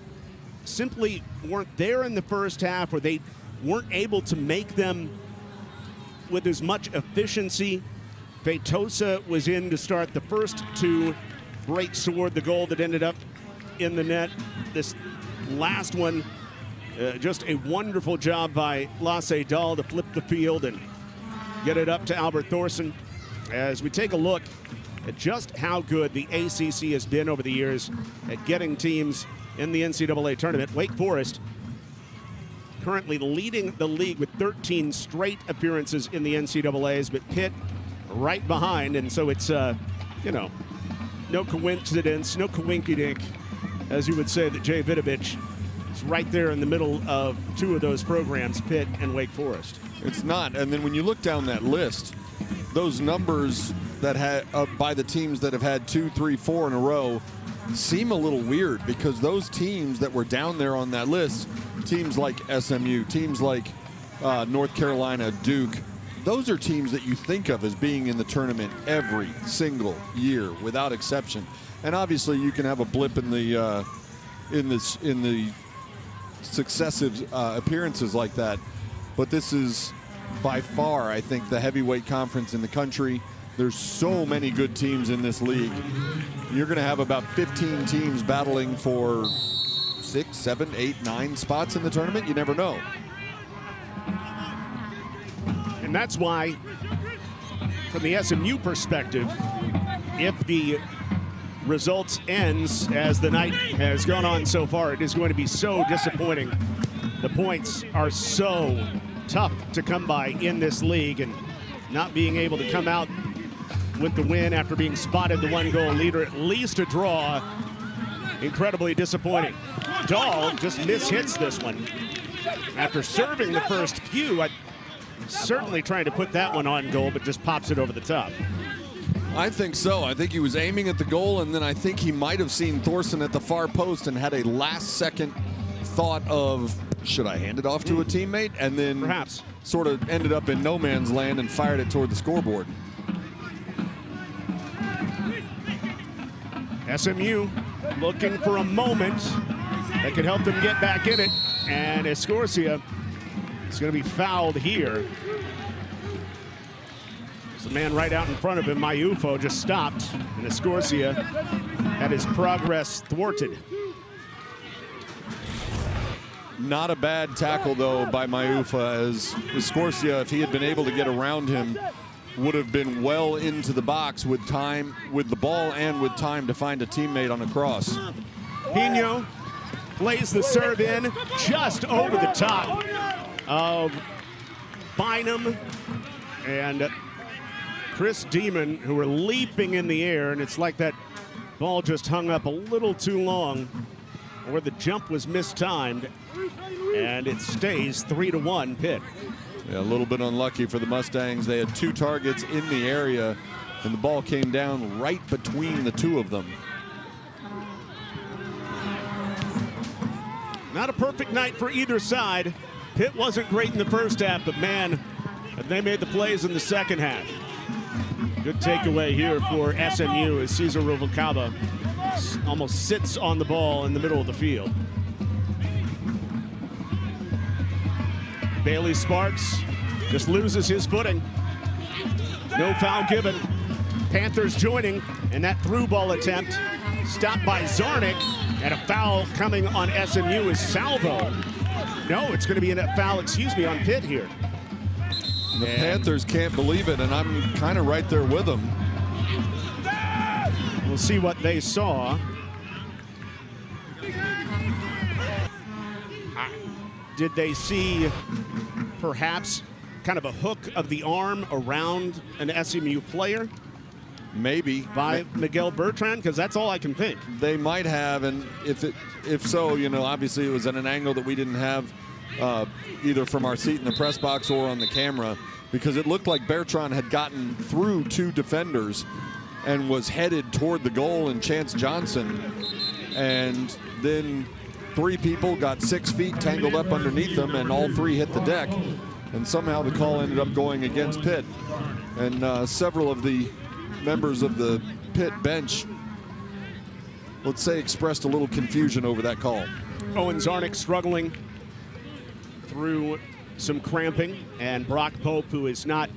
simply weren't there in the first half, or they weren't able to make them with as much efficiency. Feitosa was in to start the first 2 breaks toward the goal that ended up in the net. This last one, just a wonderful job by Lasse Dahl to flip the field and get it up to Albert Thorson. As we take a look at just how good the ACC has been over the years at getting teams in the NCAA tournament. Wake Forest currently leading the league with 13 straight appearances in the NCAAs, but Pitt right behind, and so it's, you know, no coincidence, no coinkydink, as you would say, that Jay Vidovich is right there in the middle of 2 of those programs, Pitt and Wake Forest. It's not, and then when you look down that list, those numbers that had by the teams that have had 2, 3, 4 in a row seem a little weird, because those teams that were down there on that list, teams like SMU, teams like North Carolina, Duke, those are teams that you think of as being in the tournament every single year without exception. And obviously you can have a blip in the successive appearances like that, but this is by far, I think, the heavyweight conference in the country. There's so many good teams in this league. You're going to have about 15 teams battling for 6, 7, 8, 9 spots in the tournament. You never know. And that's why, from the SMU perspective, if the results ends as the night has gone on so far, it is going to be so disappointing. The points are so tough to come by in this league, and not being able to come out with the win after being spotted the one-goal leader, at least a draw, incredibly disappointing. Dahl just mishits this one. After serving the first few, certainly trying to put that one on goal, but just pops it over the top. I think so. I think he was aiming at the goal, and then I think he might have seen Thorson at the far post and had a last-second thought of, should I hand it off to a teammate? And then perhaps sort of ended up in no man's land and fired it toward the scoreboard. SMU looking for a moment that could help them get back in it, and Escorcia is going to be fouled here. There's a man right out in front of him. Mayufo just stopped, and Escorcia had his progress thwarted. Not a bad tackle, though, by Mayufa, as Escorcia, if he had been able to get around him, would have been well into the box with time, with the ball and with time to find a teammate on a cross. Pino plays the serve in just over the top of Bynum and Chris Demon, who were leaping in the air, and it's like that ball just hung up a little too long, or the jump was mistimed, and it stays 3-1 Pitt. Yeah, a little bit unlucky for the Mustangs. They had two targets in the area, and the ball came down right between the two of them. Not a perfect night for either side. Pitt wasn't great in the first half, but man, they made the plays in the second half. Good takeaway here for SMU as Cesar Ruvalcaba almost sits on the ball in the middle of the field. Bailey Sparks just loses his footing. No foul given. Panthers joining, and that through ball attempt stopped by Zarnik, and a foul coming on SMU is Salvo. No, it's going to be a foul, on Pitt here. The Panthers can't believe it, and I'm kind of right there with them. We'll see what they saw. Did they see perhaps kind of a hook of the arm around an SMU player? Maybe. By Miguel Bertrand? Because that's all I can think. They might have, and if so, you know, obviously it was at an angle that we didn't have either from our seat in the press box or on the camera, because it looked like Bertrand had gotten through two defenders and was headed toward the goal and Chance Johnson, and then three people got 6 feet tangled up underneath them, and all three hit the deck, and somehow the call ended up going against Pitt. And several of the members of the Pitt bench, let's say, expressed a little confusion over that call. Owen Zarnik struggling through some cramping, and Brock Pope, who is not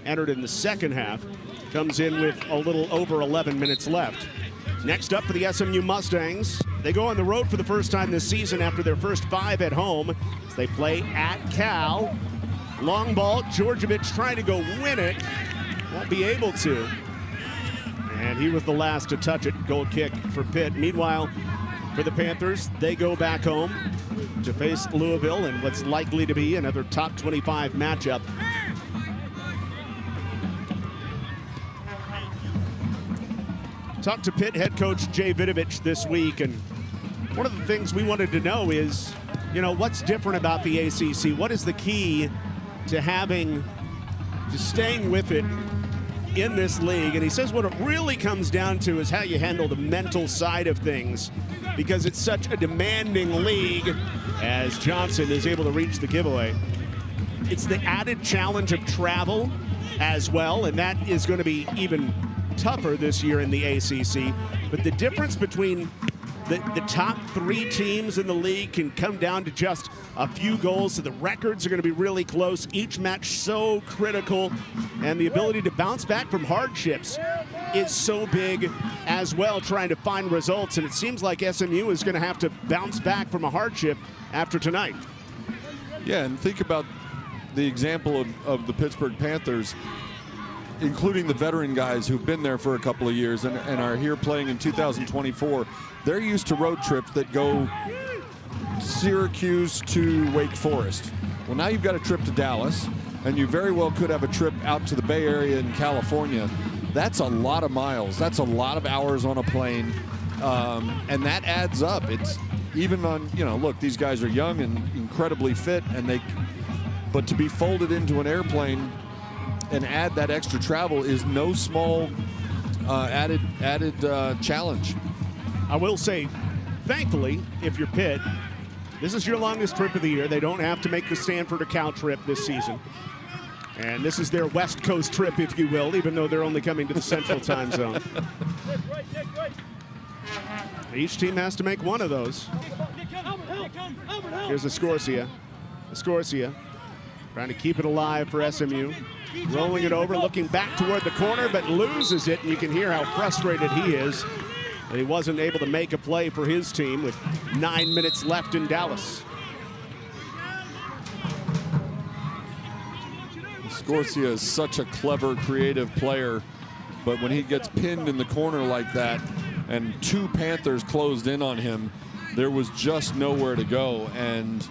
entered in the second half, comes in with a little over 11 minutes left. Next up for the SMU Mustangs, they go on the road for the first time this season after their first 5 at home as they play at Cal. Long ball, Georgievich trying to go win it, won't be able to. And he was the last to touch it. Goal kick for Pitt. Meanwhile, for the Panthers, they go back home to face Louisville in what's likely to be another top 25 matchup. Talked to Pitt head coach Jay Vidovich this week, and one of the things we wanted to know is, you know, what's different about the ACC? What is the key to staying with it in this league? And he says what it really comes down to is how you handle the mental side of things, because it's such a demanding league, as Johnson is able to reach the giveaway. It's the added challenge of travel as well, and that is going to be even tougher this year in the ACC. But the difference between the top 3 teams in the league can come down to just a few goals, so the records are going to be really close. Each match so critical, and the ability to bounce back from hardships is so big as well, trying to find results. And it seems like SMU is going to have to bounce back from a hardship after tonight. Yeah, and think about the example of the Pittsburgh Panthers, including the veteran guys who've been there for a couple of years and are here playing in 2024, they're used to road trips that go Syracuse to Wake Forest. Well, now you've got a trip to Dallas, and you very well could have a trip out to the Bay Area in California. That's a lot of miles. That's a lot of hours on a plane, and that adds up. It's even on, look, these guys are young and incredibly fit, but to be folded into an airplane and add that extra travel is no small added challenge. I will say, thankfully, if you're Pitt, this is your longest trip of the year. They don't have to make the Stanford or Cal trip this season. And this is their West Coast trip, if you will, even though they're only coming to the Central Time Zone. Each team has to make one of those. Here's Escorcia. Escorcia trying to keep it alive for SMU. Rolling it over, looking back toward the corner, but loses it. And you can hear how frustrated he is that he wasn't able to make a play for his team with 9 minutes left in Dallas. Escorcia is such a clever, creative player, but when he gets pinned in the corner like that and 2 Panthers closed in on him, there was just nowhere to go. And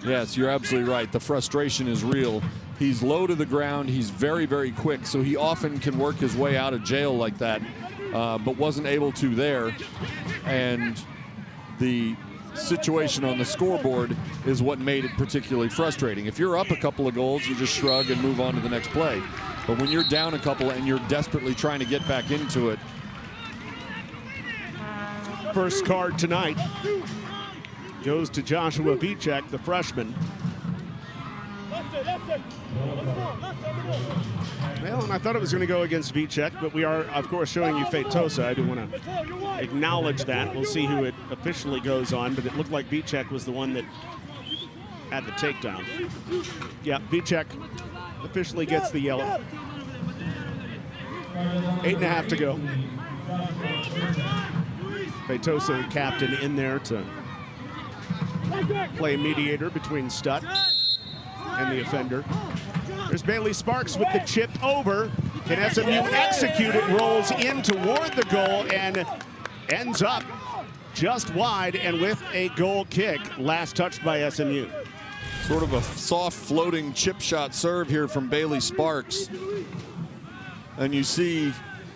yes, you're absolutely right. The frustration is real. He's low to the ground. He's very, very quick, so he often can work his way out of jail like that, but wasn't able to there. And the situation on the scoreboard is what made it particularly frustrating. If you're up a couple of goals, you just shrug and move on to the next play. But when you're down a couple and you're desperately trying to get back into it. First card tonight goes to Joshua Vicek, the freshman. Well, and I thought it was going to go against Vicek, but we are, of course, showing you Feitosa. I do want to acknowledge that. We'll see who it officially goes on, but it looked like Vicek was the one that had the takedown. Yeah, Vicek officially gets the yellow. 8.5 to go. Feitosa, the captain, in there to play mediator between Stutt and the offender. There's Bailey Sparks with the chip over. Can SMU execute it? Rolls in toward the goal and ends up just wide and with a goal kick. Last touched by SMU. Sort of a soft floating chip shot serve here from Bailey Sparks. And you see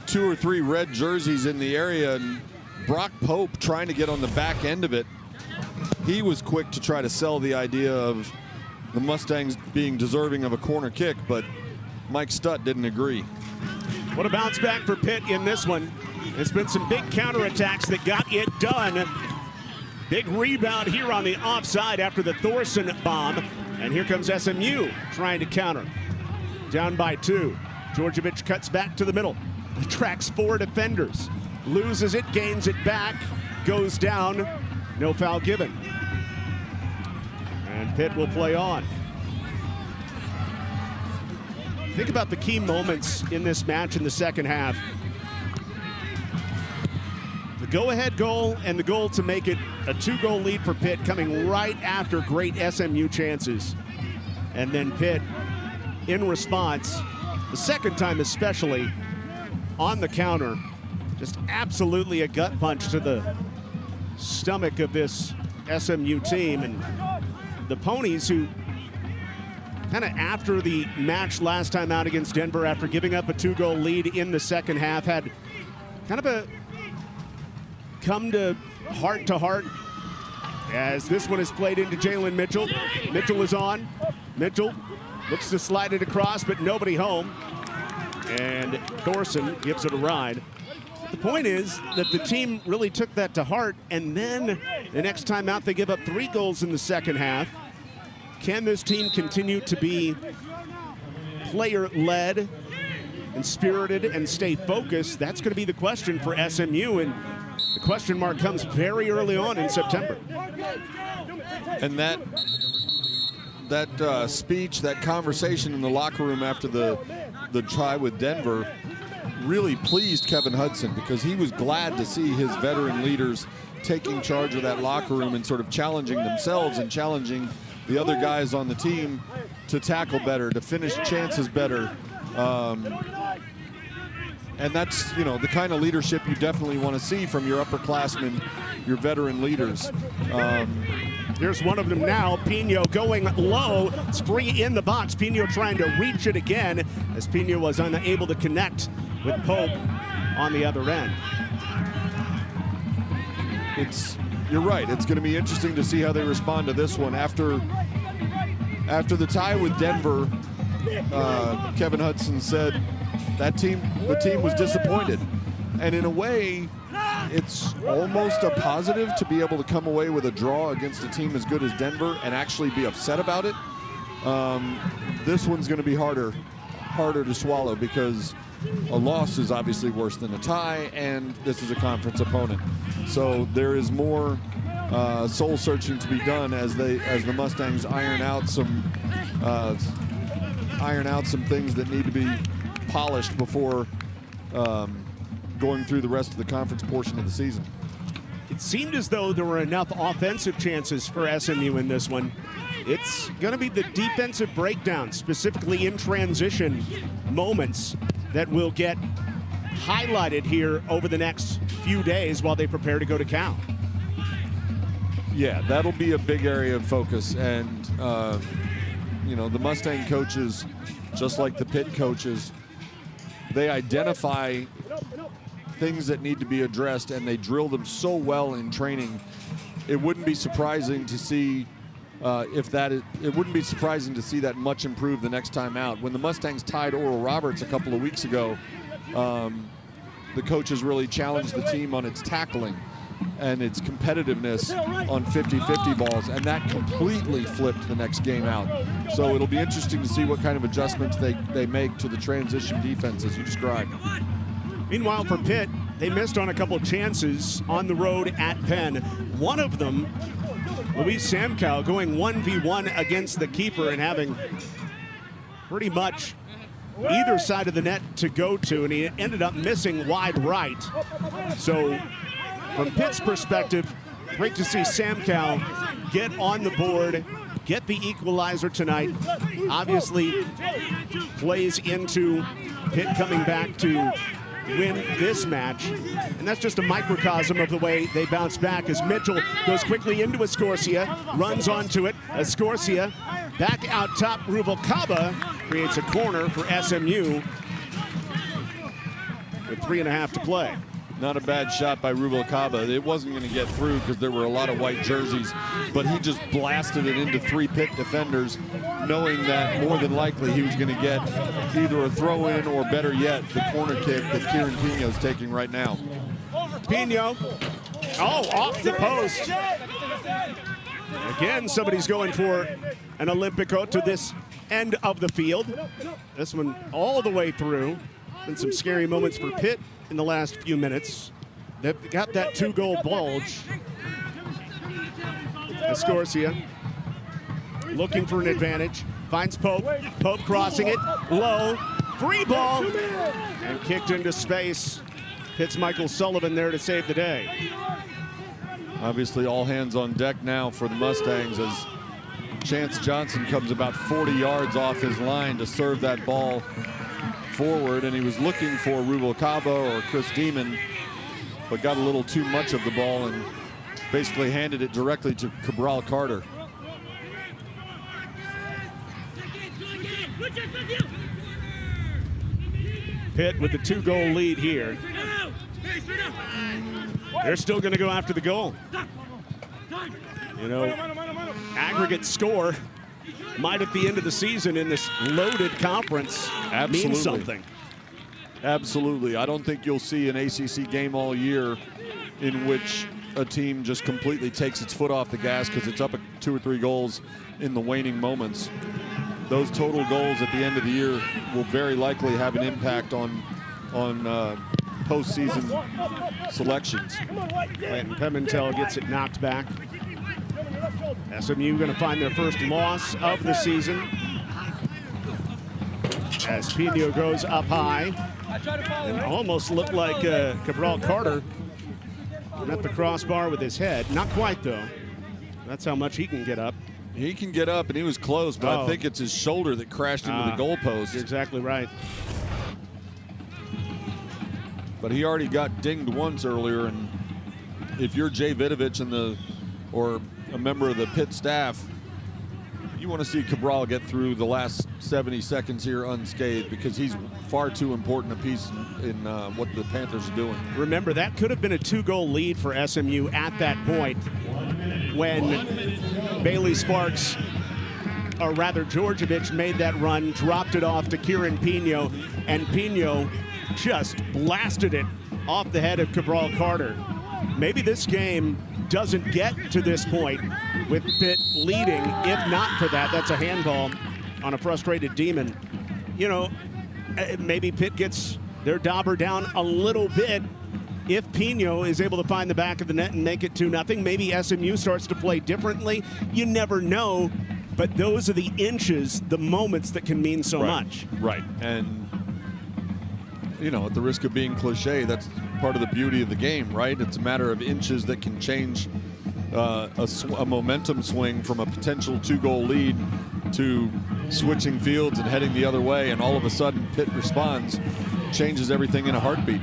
2 or 3 red jerseys in the area, and Brock Pope trying to get on the back end of it. He was quick to try to sell the idea of the Mustangs being deserving of a corner kick, but Mike Stutt didn't agree. What a bounce back for Pitt in this one. It's been some big counterattacks that got it done. Big rebound here on the offside after the Thorson bomb. And here comes SMU trying to counter. Down by 2. Djordjevic cuts back to the middle. Attracts 4 defenders. Loses it, gains it back, goes down. No foul given. And Pitt will play on. Think about the key moments in this match in the second half. The go-ahead goal and the goal to make it a 2-goal lead for Pitt coming right after great SMU chances. And then Pitt, in response, the second time especially, on the counter, just absolutely a gut punch to the stomach of this SMU team. And the Ponies, who kind of after the match last time out against Denver, after giving up a 2-goal lead in the second half, had kind of a come to heart as this one is played into Jalen Mitchell. Mitchell is on. Mitchell looks to slide it across, but nobody home. And Thorson gives it a ride. The point is that the team really took that to heart, and then the next time out they give up 3 goals in the second half. Can this team continue to be player-led and spirited and stay focused? That's going to be the question for SMU, and the question mark comes very early on in September. And that speech, that conversation in the locker room after the tie with Denver really pleased Kevin Hudson, because he was glad to see his veteran leaders taking charge of that locker room and sort of challenging themselves and challenging the other guys on the team to tackle better, to finish chances better. And that's, you know, the kind of leadership you definitely want to see from your upperclassmen, your veteran leaders. Here's one of them now. Pino going low. It's free in the box. Pino trying to reach it again as Pino was unable to connect with Pope on the other end. You're right. It's going to be interesting to see how they respond to this one. After the tie with Denver, Kevin Hudson said the team was disappointed. And in a way, it's almost a positive to be able to come away with a draw against a team as good as Denver and actually be upset about it. This one's going to be harder to swallow because a loss is obviously worse than a tie, and this is a conference opponent. So there is more soul searching to be done as the Mustangs iron out some things that need to be polished before going through the rest of the conference portion of the season. It seemed as though there were enough offensive chances for SMU in this one. It's going to be the defensive breakdown, specifically in transition moments, that will get highlighted here over the next few days while they prepare to go to Cal. Yeah, that'll be a big area of focus. And, you know, the Mustang coaches, just like the Pitt coaches, they identify things that need to be addressed, and they drill them so well in training. It wouldn't be surprising to see it wouldn't be surprising to see that much improved the next time out. When the Mustangs tied Oral Roberts a couple of weeks ago, the coaches really challenged the team on its tackling and its competitiveness on 50-50 balls, and that completely flipped the next game out. So it'll be interesting to see what kind of adjustments they make to the transition defense as you described. Meanwhile, for Pitt, they missed on a couple of chances on the road at Penn. One of them, Luis Samkow, going 1v1 against the keeper and having pretty much either side of the net to go to, and he ended up missing wide right. So from Pitt's perspective, great to see Samkow get on the board, get the equalizer tonight. Obviously plays into Pitt coming back to win this match, and that's just a microcosm of the way they bounce back as Mitchell goes quickly into Escorcia, runs onto it. Escorcia back out top. Ruvalcaba creates a corner for SMU with 3.5 to play. Not a bad shot by Ruvalcaba. It wasn't going to get through because there were a lot of white jerseys, but he just blasted it into 3 Pitt defenders, knowing that more than likely he was going to get either a throw-in or, better yet, the corner kick that Kieran Pino is taking right now. Pino, off the post. Again, somebody's going for an Olympico to this end of the field. This one all the way through. And some scary moments for Pitt in the last few minutes. They've got that 2-goal bulge. Escorcia looking for an advantage. Finds Pope. Pope crossing it low. Free ball. And kicked into space. Hits Michael Sullivan there to save the day. Obviously all hands on deck now for the Mustangs as Chance Johnson comes about 40 yards off his line to serve that ball forward, and he was looking for Ruvalcaba or Chris Demon, but got a little too much of the ball and basically handed it directly to Cabral Carter. Pitt with the 2-goal lead here. They're still going to go after the goal. You know, aggregate score might at the end of the season in this loaded conference mean something. Absolutely. I don't think you'll see an ACC game all year in which a team just completely takes its foot off the gas because it's up 2 or 3 goals in the waning moments. Those total goals at the end of the year will very likely have an impact on postseason selections. Clanton Pimentel gets it knocked back. SMU going to find their first loss of the season as Pino goes up high and almost looked like Cabral Carter met the crossbar with his head. Not quite, though. That's how much he can get up. He can get up, and he was close, but I think it's his shoulder that crashed into the goalpost. You're exactly right. But he already got dinged once earlier, and if you're Jay Vidovich or a member of the Pitt staff, you want to see Cabral get through the last 70 seconds here unscathed, because he's far too important a piece in what the Panthers are doing. Remember, that could have been a 2-goal lead for SMU at that point when Bailey Sparks, or rather Georgievich, made that run, dropped it off to Kieran Pino, and Pino just blasted it off the head of Cabral Carter. Maybe this game doesn't get to this point with Pitt leading. If not for that, that's a handball on a frustrated Demon. You know, maybe Pitt gets their dauber down a little bit if Pino is able to find the back of the net and make it 2-0. Maybe SMU starts to play differently. You never know, but those are the inches, the moments that can mean so much. Right, and you know, at the risk of being cliche, that's part of the beauty of the game, right? It's a matter of inches that can change a momentum swing from a potential 2-goal lead to switching fields and heading the other way, and all of a sudden Pitt responds, changes everything in a heartbeat.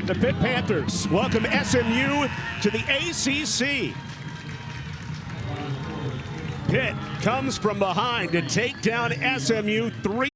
The Pitt Panthers welcome SMU to the ACC. Pitt comes from behind to take down SMU 3